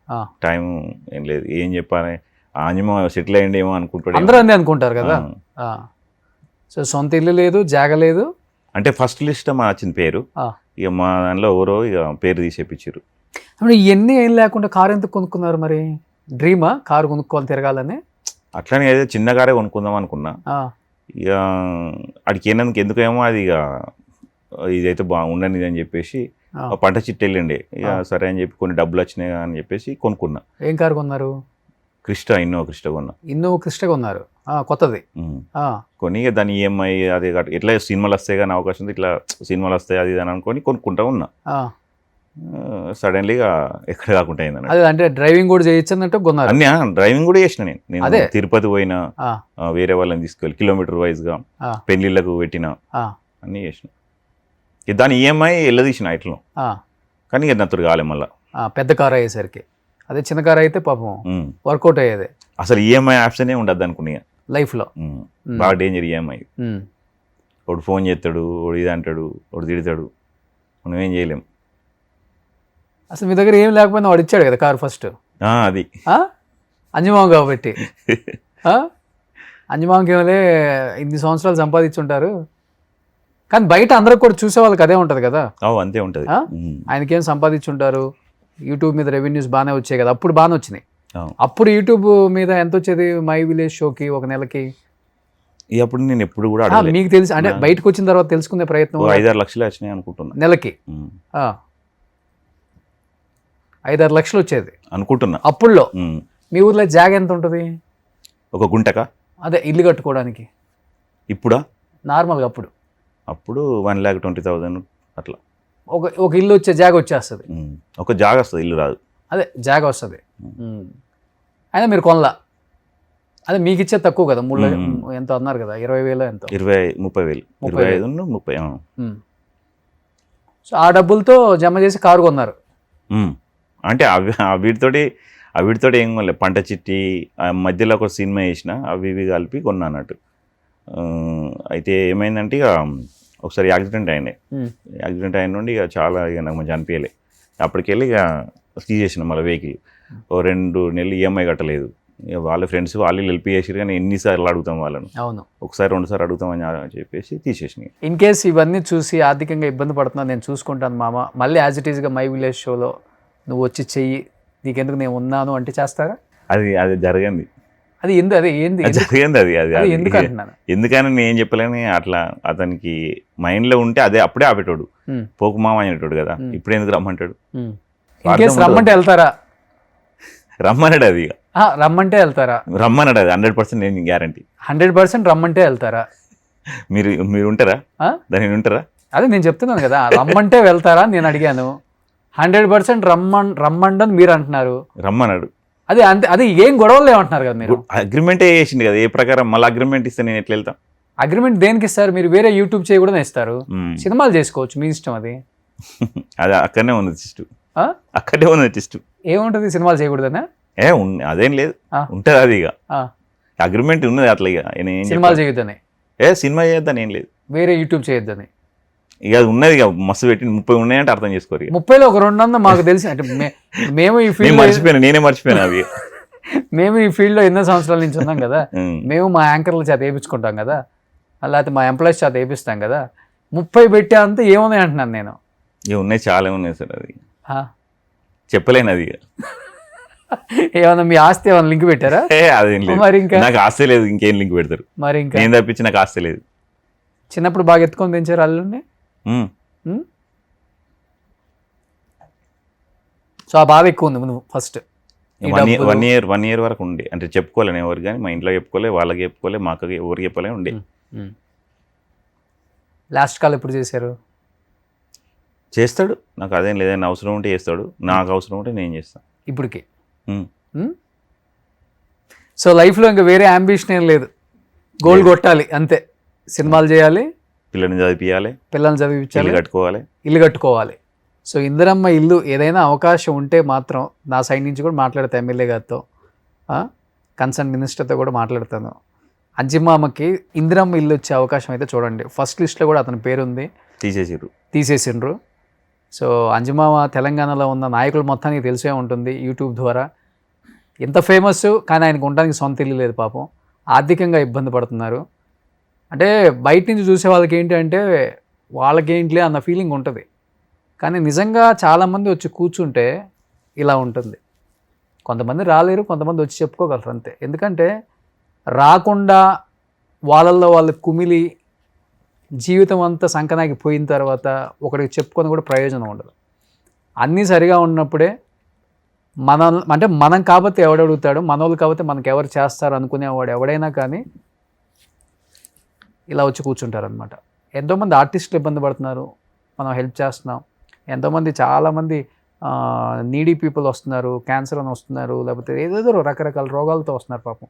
C: టైం ఏం లేదు, ఏం చెప్పాలి, ఆంజమో సెటిల్ అయ్యింది ఏమో అనుకుంటాడు.
B: అందరూ అన్నీ అనుకుంటారు కదా. సో సొంత ఇల్లు లేదు, జాగ లేదు.
C: అంటే ఫస్ట్ లిస్ట్ మా వచ్చింది పేరు, ఇక మా దాంట్లో ఎవరో ఇక పేరు తీసేపించారు.
B: ఇవన్నీ ఏం లేకుండా కారు ఎందుకు కొనుక్కున్నారు మరి? డ్రీమా కారు కొనుక్కోవాలి తిరగాలని?
C: అట్లనే ఏదో చిన్న కారే కొనుక్కుందాం అనుకున్నా. ఇక అడికి వెళ్ళినందుకు ఎందుకేమో అది ఇక ఇదైతే ఉండనిది అని చెప్పేసి పంట చిట్టు వెళ్ళండి. ఇక సరే అని చెప్పి కొన్ని డబ్బులు వచ్చినాయి అని చెప్పేసి కొనుక్కున్నా.
B: ఏం కారు కొన్నారు?
C: ఇన్నోవా క్రిస్టా కొన్నా.
B: ఇన్నోవా క్రిస్టా కొన్నారు, కొత్తది
C: కొని. ఇక దాని ఈఎంఐ అదే ఎట్లా సినిమాలు వస్తాయి కానీ అవకాశం ఉంది, ఇట్లా సినిమాలు వస్తాయి అది అని అనుకొని కొనుక్కుంటా ఉన్నా. సడన్లీగా ఎక్కడ కాకుండా అయింది.
B: అదే అంటే డ్రైవింగ్ కూడా చేయొచ్చు అన్నట్టు కొన్నారు?
C: అన్నీ డ్రైవింగ్ కూడా చేసిన నేను తిరుపతి పోయినా, వేరే వాళ్ళని తీసుకెళ్ళి కిలోమీటర్ వైజ్గా పెళ్లిళ్ళకు పెట్టిన, అన్నీ చేసిన. దాని ఈఎంఐ వెళ్ళదీసిన ఇట్లా, కానీ ఇక నత్తుడు కాలే మళ్ళీ
B: పెద్ద కార్ అయ్యేసరికి. అదే చిన్న కార్ అయితే పాపం వర్కౌట్ అయ్యేది.
C: అసలు ఈఎంఐ ఆప్షనే ఉండద్దు అనుకున్నా
B: లైఫ్లో.
C: బాగా డేంజర్ ఈఎంఐ. ఒకడు ఫోన్ చేస్తాడు, ఒకడు ఇది అంటాడు, ఒకడు తిడతాడు, మనం ఏం చేయలేం.
B: అసలు మీ దగ్గర ఏం లేకపోయినా వాడు ఇచ్చాడు కదా కారు ఫస్ట్.
C: అది
B: అంజమాం కాబట్టి. అంజమాంకి ఏమలే ఇన్ని సంవత్సరాలు సంపాదించుంటారు, కానీ బయట అందరికి కూడా చూసే వాళ్ళకి అదే ఉంటుంది కదా.
C: అంతే ఉంటుంది.
B: ఆయనకేం సంపాదించుంటారు, యూట్యూబ్ మీద రెవెన్యూస్ బాగానే వచ్చాయి కదా, అప్పుడు బాగానే వచ్చినాయి. అప్పుడు యూట్యూబ్ మీద ఎంత వచ్చేది మై విలేజ్ షోకి ఒక నెలకి?
C: అప్పుడు నేను ఎప్పుడు కూడా
B: మీకు తెలిసి అంటే బయటకు వచ్చిన తర్వాత తెలుసుకునే ప్రయత్నం
C: 5-6 లక్షలు వచ్చినాయి అనుకుంటున్నా
B: నెలకి. 5-6 లక్షలు వచ్చేది అనుకుంటున్నా అప్పుడులో. మీ ఊర్లో జాగ ఎంత ఉంటుంది?
C: ఒక గుంటక?
B: అదే ఇల్లు కట్టుకోవడానికి.
C: ఇప్పుడా?
B: నార్మల్గా అప్పుడు
C: 1,20,000 అట్లా.
B: ఒక ఇల్లు వచ్చే జాగ వచ్చేస్తుంది.
C: ఒక జాగ వస్తుంది, ఇల్లు రాదు.
B: అదే జాగ వస్తుంది. అయినా మీరు కొనలా? అదే మీకు ఇచ్చేది తక్కువ కదా, 3 ఎంత అన్నారు కదా, 20,000 ఎంతో?
C: 30,000, 25,000.
B: సో ఆ డబ్బులతో జమ చేసి కారు కొన్నారు.
C: అంటే వీటితోటి ఏం కొనలేదు. పంట చిట్టి మధ్యలో ఒక సినిమా వేసిన, అవి ఇవి కలిపి కొన్నా అన్నట్టు. అయితే ఏమైందంటే ఇక ఒకసారి యాక్సిడెంట్ అయిన నుండి ఇక చాలా ఇక నాకు మంచి అనిపించలే. అప్పటికెళ్ళి ఇక తీసేసిన మళ్ళీ వెహికల్. 2 నెలలు ఈఎంఐ కట్టలేదు, ఇక వాళ్ళ ఫ్రెండ్స్ వాళ్ళు హెల్ప్ చేసిరు, కానీ ఎన్నిసార్లు అడుగుతాం వాళ్ళను,
B: అవును.
C: ఒకసారి 2 సార్లు అడుగుతామని చెప్పేసి తీసేసినాయి.
B: ఇన్ కేస్ ఇవన్నీ చూసి ఆర్థికంగా ఇబ్బంది పడుతున్నా నేను చూసుకుంటాను మామ, మళ్ళీ యాజ్ ఇట్ ఈస్గా మై విలేజ్ షోలో నువ్వు వచ్చి చెయ్యి, నీకెందుకు నేను ఉన్నాను అంటే చేస్తారా?
C: అది జరగంది,
B: అది ఏంది
C: జరిగింది. అది
B: ఎందుకు అంటున్నాను,
C: ఎందుకని నేను చెప్పలేని, అట్లా అతనికి మైండ్లో ఉంటే అదే అప్పుడే ఆపేటోడు, పోకు మామ అనేటోడు కదా, ఇప్పుడు ఎందుకు రమ్మంటాడు?
B: ఇన్ కేస్ రమ్మంటే వెళ్తారా?
C: రమ్మన్నాడు అది,
B: రమ్మంటే వెళ్తారా?
C: రమ్మన్నాడు అది 100% నేను గ్యారంటీ.
B: 100% రమ్మంటే వెళ్తారా?
C: మీరు ఉంటారా దాని ఉంటారా?
B: అదే నేను చెప్తున్నాను కదా, రమ్మంటే వెళ్తారా నేను అడిగాను. 100% రమ్మండని మీరు అంటున్నారు.
C: రమ్మన్నాడు
B: అదే అంతే, అది ఏం గొడవలు ఏమంటున్నారు కదా మీరు.
C: అగ్రిమెంటే చేసింది కదా, ఏ ప్రకారం మళ్ళీ అగ్రిమెంట్ ఇస్తే నేను ఎట్లా వెళ్తాం?
B: అగ్రిమెంట్ దేనికి ఇస్తారు? మీరు వేరే యూట్యూబ్ చేయ కూడా ఇస్తారు, సినిమాలు చేసుకోవచ్చు, మీ ఇష్టం. అది
C: అది అక్కడనే ఉంది టెస్ట్, అక్కడే ఉంది టెస్ట్.
B: ఏముంటుంది సినిమాలు చేయకూడదనా?
C: అదేం లేదు, ఉంటుంది అది. ఇక అగ్రిమెంట్ ఉన్నది అట్లా, ఇక
B: సినిమాలు చేయొద్దని,
C: సినిమా చేద్దాం ఏం లేదు,
B: వేరే యూట్యూబ్ చేయొద్దని.
C: ఇక అది ఉన్నది, ఇక మస్తు పెట్టి 30 ఉన్నాయంటే అర్థం చేసుకోరు.
B: 30లో ఒక 200 మాకు తెలిసి, అంటే మేము ఈ ఫీల్డ్
C: నేనే మర్చిపోయాను అవి.
B: మేము ఈ ఫీల్డ్లో ఎన్నో సంవత్సరాల నుంచి ఉన్నాం కదా, మేము మా యాంకర్ల చేత వేయించుకుంటాం కదా, లేకపోతే మా ఎంప్లాయీస్ చేత వేపిస్తాం కదా. 30 పెట్టే అంతా ఏమున్నాయి అంటున్నాను నేను.
C: ఇక ఉన్నాయి, చాలా ఉన్నాయి సార్, అది చెప్పలేను. అది
B: ఏమన్నా మీ ఆస్తి ఏమన్నా లింక్ పెట్టారా?
C: అదేం లేదు,
B: మరి ఇంకా
C: నాకు ఆస్తి లేదు, ఇంకేం లింక్ పెడతారు?
B: మరి ఇంకా
C: నేను తప్పించి నాకు ఆస్తి లేదు.
B: చిన్నప్పుడు బాగా ఎత్తుకొని పెంచారు అల్లుడిని. సో ఆ బాధ ఎక్కువ ఉంది నువ్వు ఫస్ట్
C: 1 year వరకు ఉండే, అంటే చెప్పుకోలేను ఎవరు, కానీ మా ఇంట్లో చెప్పుకోలే, వాళ్ళకి చెప్పుకోలే, మా అక్కకి ఎవరికి చెప్పలే ఉండే.
B: లాస్ట్ కాల్ ఎప్పుడు చేశారు?
C: చేస్తాడు, నాకు అదేం లేదని అవసరం ఉంటే చేస్తాడు, నాకు అవసరం ఉంటే నేను చేస్తాను
B: ఇప్పటికి. సో లైఫ్లో ఇంకా వేరే అంబిషన్ ఏం లేదు, గోల్ కొట్టాలి అంతే, సినిమాలు చేయాలి, పిల్లల్ని చదివించాలి, ఇల్లు కట్టుకోవాలి. సో ఇందిరమ్మ ఇల్లు ఏదైనా అవకాశం ఉంటే మాత్రం నా సైడ్ నుంచి కూడా మాట్లాడతాను, ఎమ్మెల్యే గారితో, కన్సర్న్ మినిస్టర్తో కూడా మాట్లాడతాను. అంజిమామకి ఇందిరమ్మ ఇల్లు వచ్చే అవకాశం అయితే చూడండి. ఫస్ట్ లిస్ట్లో కూడా అతని పేరు ఉంది, తీసేసిండ్రు. సో అంజిమామ తెలంగాణలో ఉన్న నాయకులు మొత్తానికి తెలిసే ఉంటుంది యూట్యూబ్ ద్వారా. ఎంత ఫేమస్, కానీ ఆయనకు ఉండడానికి సొంత ఇల్లు లేదు పాపం, ఆర్థికంగా ఇబ్బంది పడుతున్నారు. అంటే బయట నుంచి చూసే వాళ్ళకి ఏంటంటే వాళ్ళకేంటిలే అన్న ఫీలింగ్ ఉంటుంది, కానీ నిజంగా చాలామంది వచ్చి కూర్చుంటే ఇలా ఉంటుంది. కొంతమంది రాలేరు, కొంతమంది వచ్చి చెప్పుకోగలరు అంతే. ఎందుకంటే రాకుండా వాళ్ళల్లో వాళ్ళు కుమిలి జీవితం అంతా సంకనాకి పోయిన తర్వాత ఒకరికి చెప్పుకొని కూడా ప్రయోజనం ఉండదు. అన్నీ సరిగా ఉన్నప్పుడే మనం కాబట్టి ఎవడడుగుతాడు, మనోళ్ళు కాబట్టి మనకు ఎవరు చేస్తారు అనుకునేవాడు ఎవడైనా కానీ ఇలా వచ్చి కూర్చుంటారనమాట. ఎంతోమంది ఆర్టిస్టులు ఇబ్బంది పడుతున్నారు, మనం హెల్ప్ చేస్తున్నాం. ఎంతోమంది చాలామంది నీడీ పీపుల్ వస్తున్నారు, క్యాన్సర్ అని వస్తున్నారు, లేకపోతే ఏదేదో రకరకాల రోగాలతో వస్తున్నారు. పాపం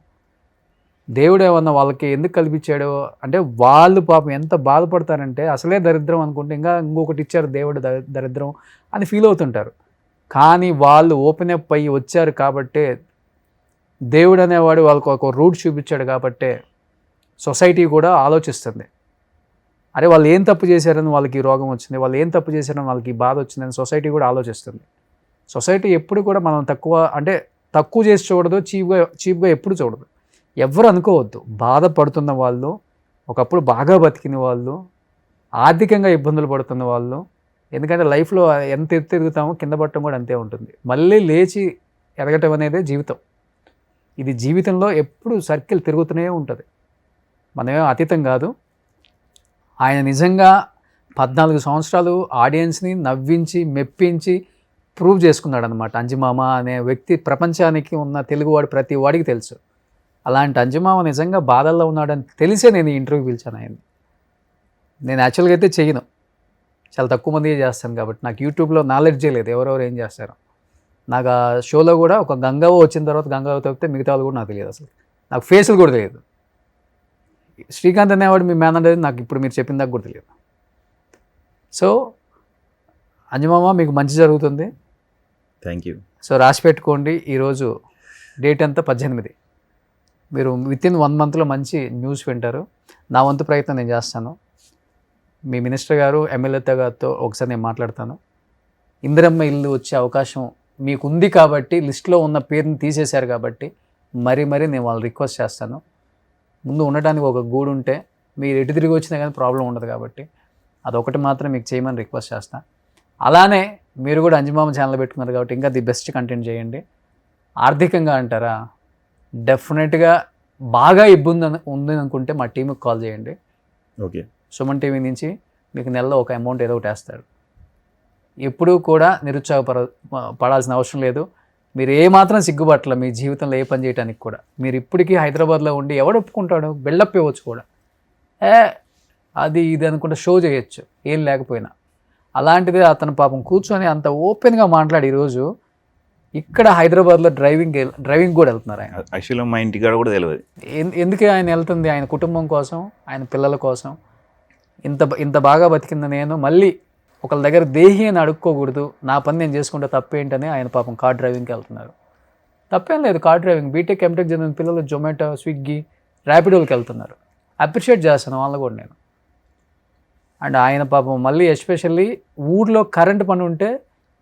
B: దేవుడు ఏమన్నా వాళ్ళకి ఎందుకు కల్పించాడో, అంటే వాళ్ళు పాపం ఎంత బాధపడతారంటే అసలే దరిద్రం అనుకుంటే ఇంకా ఇంకొకటి ఇచ్చారు దేవుడు దరిద్రం అని ఫీల్ అవుతుంటారు. కానీ వాళ్ళు ఓపెన్ అప్ అయ్యి వచ్చారు కాబట్టే, దేవుడు అనేవాడు వాళ్ళకు ఒక రూట్ చూపించాడు కాబట్టే సొసైటీ కూడా ఆలోచిస్తుంది. అరే వాళ్ళు ఏం తప్పు చేశారని వాళ్ళకి రోగం వచ్చింది, వాళ్ళు ఏం తప్పు చేశారని వాళ్ళకి బాధ వచ్చిందని సొసైటీ కూడా ఆలోచిస్తుంది. సొసైటీ ఎప్పుడు కూడా మనం తక్కువ చేసి చూడదు, చీప్గా ఎప్పుడు చూడదు. ఎవరు అనుకోవద్దు, బాధపడుతున్న వాళ్ళు, ఒకప్పుడు బాగా బతికిన వాళ్ళు, ఆర్థికంగా ఇబ్బందులు పడుతున్న వాళ్ళు. ఎందుకంటే లైఫ్లో ఎంత ఎదుగుతామో కింద పడటం కూడా అంతే ఉంటుంది. మళ్ళీ లేచి ఎదగటం అనేదే జీవితం. ఇది జీవితంలో ఎప్పుడు సర్కిల్ తిరుగుతూనే ఉంటుంది, మనమేం అతీతం కాదు. ఆయన నిజంగా 14 సంవత్సరాలు ఆడియన్స్ని నవ్వించి మెప్పించి ప్రూవ్ చేసుకున్నాడు అనమాట. అంజిమామ అనే వ్యక్తి ప్రపంచానికి ఉన్న తెలుగువాడు ప్రతి వాడికి తెలుసు. అలాంటి అంజిమామ నిజంగా బాధల్లో ఉన్నాడని తెలిసే నేను ఈ ఇంటర్వ్యూ పిలిచాను ఆయన్ని. నేను యాక్చువల్గా అయితే చేయను, చాలా తక్కువ మంది చేస్తాను కాబట్టి నాకు యూట్యూబ్లో నాలెడ్జే లేదు ఎవరెవరు ఏం చేస్తారో. నాకు ఆ షోలో కూడా ఒక గంగవ్వ వచ్చిన తర్వాత గంగవ్వ తప్పితే మిగతా వాళ్ళు కూడా నాకు తెలియదు, అసలు నాకు ఫేసులు కూడా తెలియదు. శ్రీకాంత్ అనేవాడు మీ మేనేజర్ నాకు ఇప్పుడు మీరు చెప్పిన దాకా కూడా తెలియదు. సో అంజమామ మీకు మంచి జరుగుతుంది,
C: థ్యాంక్ యూ.
B: సో రాసి పెట్టుకోండి. ఈరోజు డేట్ ఎంత 18. మీరు వితిన్ 1 monthలో మంచి న్యూస్ వింటారు. నా వంతు ప్రయత్నం నేను చేస్తాను. మీ మినిస్టర్ గారు ఎమ్మెల్యే గారితో ఒకసారి నేను మాట్లాడతాను. ఇందిరమ్మ ఇల్లు వచ్చే అవకాశం మీకు ఉంది కాబట్టి, లిస్ట్లో ఉన్న పేరుని తీసేశారు కాబట్టి మరీ నేను వాళ్ళు రిక్వెస్ట్ చేస్తాను, ముందు ఉండటానికి ఒక గూడు ఉంటే మీరు ఎటు తిరిగి వచ్చినా కానీ ప్రాబ్లం ఉండదు, కాబట్టి అదొకటి మాత్రం మీకు చేయమని రిక్వెస్ట్ చేస్తాను. అలానే మీరు కూడా అంజమామ ఛానల్ పెట్టుకున్నారు కాబట్టి ఇంకా ది బెస్ట్ కంటెంట్ చేయండి. ఆర్థికంగా అంటారా, డెఫినెట్గా బాగా ఇబ్బంది ఉంది అనుకుంటే మా టీంకి కాల్ చేయండి.
C: ఓకే,
B: సుమన్ టీవీ నుంచి మీకు నెలలో ఒక అమౌంట్ ఏదో ఒకటి వేస్తారు. ఎప్పుడూ కూడా పడాల్సిన అవసరం లేదు. మీరు ఏమాత్రం సిగ్గుపట్ల మీ జీవితంలో ఏ పని చేయడానికి కూడా. మీరు ఇప్పటికీ హైదరాబాద్లో ఉండి ఎవడు ఒప్పుకుంటాడు, బిల్డప్ ఇవ్వచ్చు కూడా, అది ఇది అనుకుంటే షో చేయొచ్చు ఏం లేకపోయినా. అలాంటిది అతను పాపం కూర్చొని అంత ఓపెన్గా మాట్లాడి ఈరోజు ఇక్కడ హైదరాబాద్లో డ్రైవింగ్ కూడా వెళ్తున్నారు ఆయన.
C: యాక్చువల్గా మా ఇంటికాడ కూడా తెలియదు.
B: ఎందుకే ఆయన వెళ్తుంది, ఆయన కుటుంబం కోసం, ఆయన పిల్లల కోసం. ఇంత బాగా బతికింది నేను మళ్ళీ ఒకళ్ళ దగ్గర దేహి అని అడుక్కోకూడదు, నా పని నేను చేసుకుంటే తప్పేంటని ఆయన పాపం కార్ డ్రైవింగ్కి వెళ్తున్నారు. తప్పేం లేదు, కార్ డ్రైవింగ్ బీటెక్ ఎంటెక్ చదివిన పిల్లలు జొమాటో, స్విగ్గీ, ర్యాపిడోకి వెళ్తున్నారు. అప్రిషియేట్ చేస్తాను వాళ్ళని కూడా నేను. అండ్ ఆయన పాపం మళ్ళీ ఎస్పెషల్లీ ఊర్లో కరెంట్ పని ఉంటే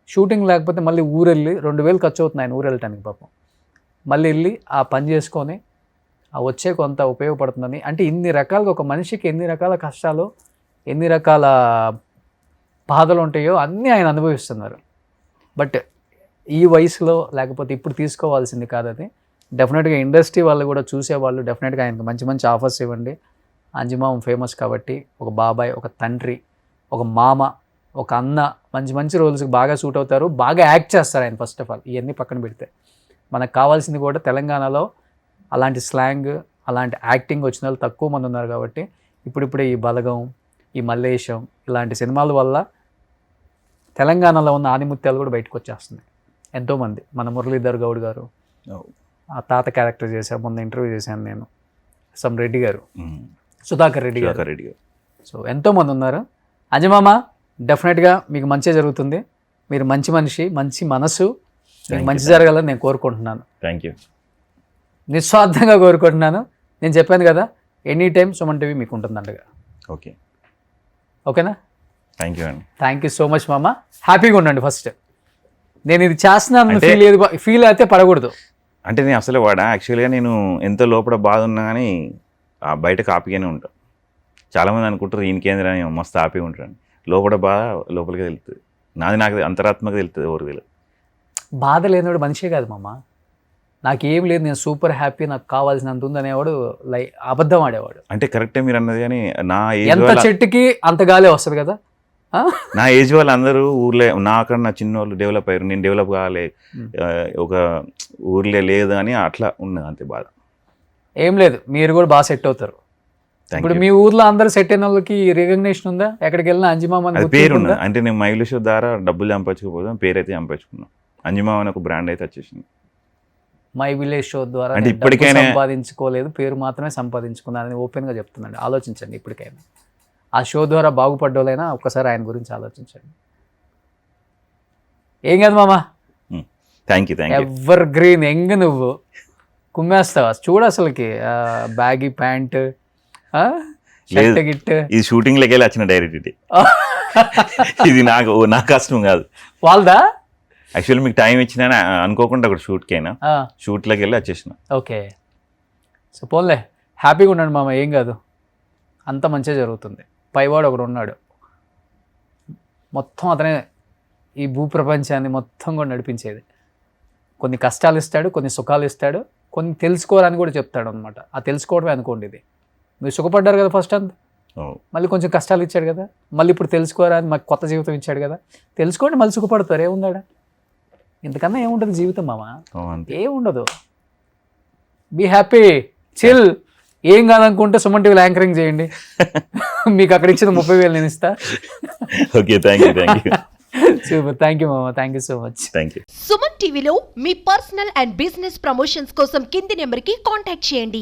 B: షూటింగ్ లేకపోతే మళ్ళీ ఊరు వెళ్ళి 2,000 ఖర్చు అవుతుంది ఆయన ఊరు వెళ్ళటానికి. పాపం మళ్ళీ వెళ్ళి ఆ పని చేసుకొని ఆ వచ్చే కొంత ఉపయోగపడుతుందని. అంటే ఇన్ని రకాలుగా ఒక మనిషికి ఎన్ని రకాల కష్టాలు, ఎన్ని రకాల బాధలు ఉంటాయో అన్నీ ఆయన అనుభవిస్తున్నారు. బట్ ఈ వయసులో లేకపోతే ఇప్పుడు తీసుకోవాల్సింది కాదు అది. డెఫినెట్గా ఇండస్ట్రీ వాళ్ళు కూడా చూసేవాళ్ళు డెఫినెట్గా ఆయనకు మంచి ఆఫర్స్ ఇవ్వండి. అంజమామ ఫేమస్ కాబట్టి ఒక బాబాయ్, ఒక తండ్రి, ఒక మామ, ఒక అన్న, మంచి రోల్స్కి బాగా సూట్ అవుతారు, బాగా యాక్ట్ చేస్తారు ఆయన. ఫస్ట్ ఆఫ్ ఆల్ ఇవన్నీ పక్కన పెడితే మనకు కావాల్సింది కూడా తెలంగాణలో అలాంటి స్లాంగ్, అలాంటి యాక్టింగ్ వచ్చిన వాళ్ళు తక్కువ మంది ఉన్నారు. కాబట్టి ఇప్పుడిప్పుడే ఈ బలగం, ఈ మల్లేశం ఇలాంటి సినిమాల వల్ల తెలంగాణలో ఉన్న ఆనిముత్యాలు కూడా బయటకు వచ్చేస్తున్నాయి ఎంతోమంది. మన మురళీధర్ గౌడ్ గారు ఆ తాత క్యారెక్టర్ చేశారు, మొన్న ఇంటర్వ్యూ చేశాను నేను. సమ్ రెడ్డి గారు, సుధాకర్ రెడ్డి గారు. సో ఎంతోమంది ఉన్నారు. అంజమామ డెఫినెట్గా మీకు మంచి జరుగుతుంది. మీరు మంచి మనిషి, మంచి మనసు, మీకు మంచి జరగాలని నేను కోరుకుంటున్నాను.
C: థ్యాంక్ యూ,
B: నిస్వార్థంగా కోరుకుంటున్నాను. నేను చెప్పాను కదా, ఎనీ టైం సుమన్ టీవీ మీకు ఉంటుందండగా.
C: ఓకే,
B: ఓకేనా?
C: థ్యాంక్ యూ అండి.
B: థ్యాంక్ యూ సో మచ్ మామ. హ్యాపీగా ఉండండి. ఫస్ట్ నేను ఇది చేస్తున్నాను
C: అంటే
B: ఫీల్ అయితే పడకూడదు.
C: అంటే నేను అసలే వాడా యాక్చువల్గా నేను ఎంత లోపల బాధ ఉన్నా కానీ బయట కాపీగానే ఉంటాను. చాలామంది అనుకుంటారు ఈయన కేంద్రం మస్తు హ్యాపీగా ఉంటాను. లోపల బాధ లోపలికి తెలుస్తుంది, నాకు అంతరాత్మక తెలుస్తుంది. ఎవరు తెలియదు. బాధ
B: లేనివాడు మనిషే కాదు మామ. నాకేం లేదు, నేను సూపర్ హ్యాపీ, నాకు కావాల్సినంత ఉందనేవాడు అబద్ధం ఆడేవాడు.
C: అంటే కరెక్టే మీరు అన్నది, కానీ నా
B: ఎంత చెట్టుకి అంత గాలే వస్తుంది కదా.
C: నా ఏజ్ వాళ్ళు అందరూ ఊర్లే, నాకన్నా చిన్న వాళ్ళు డెవలప్ అయ్యారు, నేను డెవలప్ కావాలి, ఒక ఊర్లే లేదు అని అట్లా ఉన్నది అంతే బాధ.
B: ఏం లేదు, మీరు కూడా బాగా సెట్ అవుతారు. ఇప్పుడు మీ ఊర్లో అందరూ సెట్ అయిన వాళ్ళకి రికగ్నేషన్ ఉందా? ఎక్కడికి వెళ్ళినా అంజమామ
C: పేరు ఉన్నది. అంటే నేను మైలు షో ద్వారా డబ్బులు సంపాదించుకోపోతాం, పేరు అయితే సంపాదించుకున్నాం. అంజమామ అని ఒక బ్రాండ్ అయితే వచ్చేసింది.
B: మై విలేజ్ షో ద్వారా
C: అంటే ఇప్పటికైనా
B: సంపాదించుకోలేదు, పేరు మాత్రమే సంపాదించుకున్నానని ఓపెన్గా చెప్తున్నాను. ఆలోచించండి ఇప్పటికైనా. ఆ షో ద్వారా బాగుపడ్డోళ్ళైనా ఒక్కసారి ఆయన గురించి ఆలోచించండి. ఏం కాదు మామ,
C: thank you.
B: Ever green young, నువ్వు కుమ్మేస్తావా చూడు. అసలుకి బ్యాగీ ప్యాంట్, గిట్,
C: ఇది షూటింగ్ లకి వెళ్ళి వచ్చిన డైరెక్ట్ ఇది. ఇది నా కష్టం కాదు,
B: వాళ్ళదా.
C: యాక్చువల్లీ మీకు టైం ఇచ్చినా అనుకోకుండా అక్కడ షూట్కి అయినా షూట్లోకి వెళ్ళి వచ్చేసిన.
B: ఓకే, సో పోన్లే, హ్యాపీగా ఉండండి మామ, ఏం కాదు, అంత మంచిగా జరుగుతుంది. పైవాడు ఒకడు ఉన్నాడు, మొత్తం అతనే ఈ భూప్రపంచాన్ని మొత్తం కూడా నడిపించేది. కొన్ని కష్టాలు ఇస్తాడు, కొన్ని సుఖాలు ఇస్తాడు, కొన్ని తెలుసుకోవాలని కూడా చెప్తాడు అనమాట. ఆ తెలుసుకోవడమే అనుకోండి ఇది. మీరు సుఖపడ్డారు కదా ఫస్ట్ అంతా, మళ్ళీ కొంచెం కష్టాలు ఇచ్చాడు కదా, మళ్ళీ ఇప్పుడు తెలుసుకోవాలని మాకు కొత్త జీవితం ఇచ్చాడు కదా, తెలుసుకోండి మళ్ళీ సుఖపడతారు. ఏముందాడా, ఇంతకన్నా ఏముంటుంది జీవితం మామ, ఏముండదు. Be happy, chill. ఏం కాదనుకుంటే సుమన్ టీవీలో యాంకరింగ్ చేయండి. మీకు అక్కడ ఇచ్చిన 30,000 నేను ఇస్తా.
C: Okay, thank you.
B: Super, thank you మామ, thank you so much.
C: Thank you.
E: Suman టీవీలో మీ పర్సనల్ అండ్ బిజినెస్ ప్రమోషన్స్ కోసం కింది నెంబర్కి కాంటాక్ట్ చేయండి.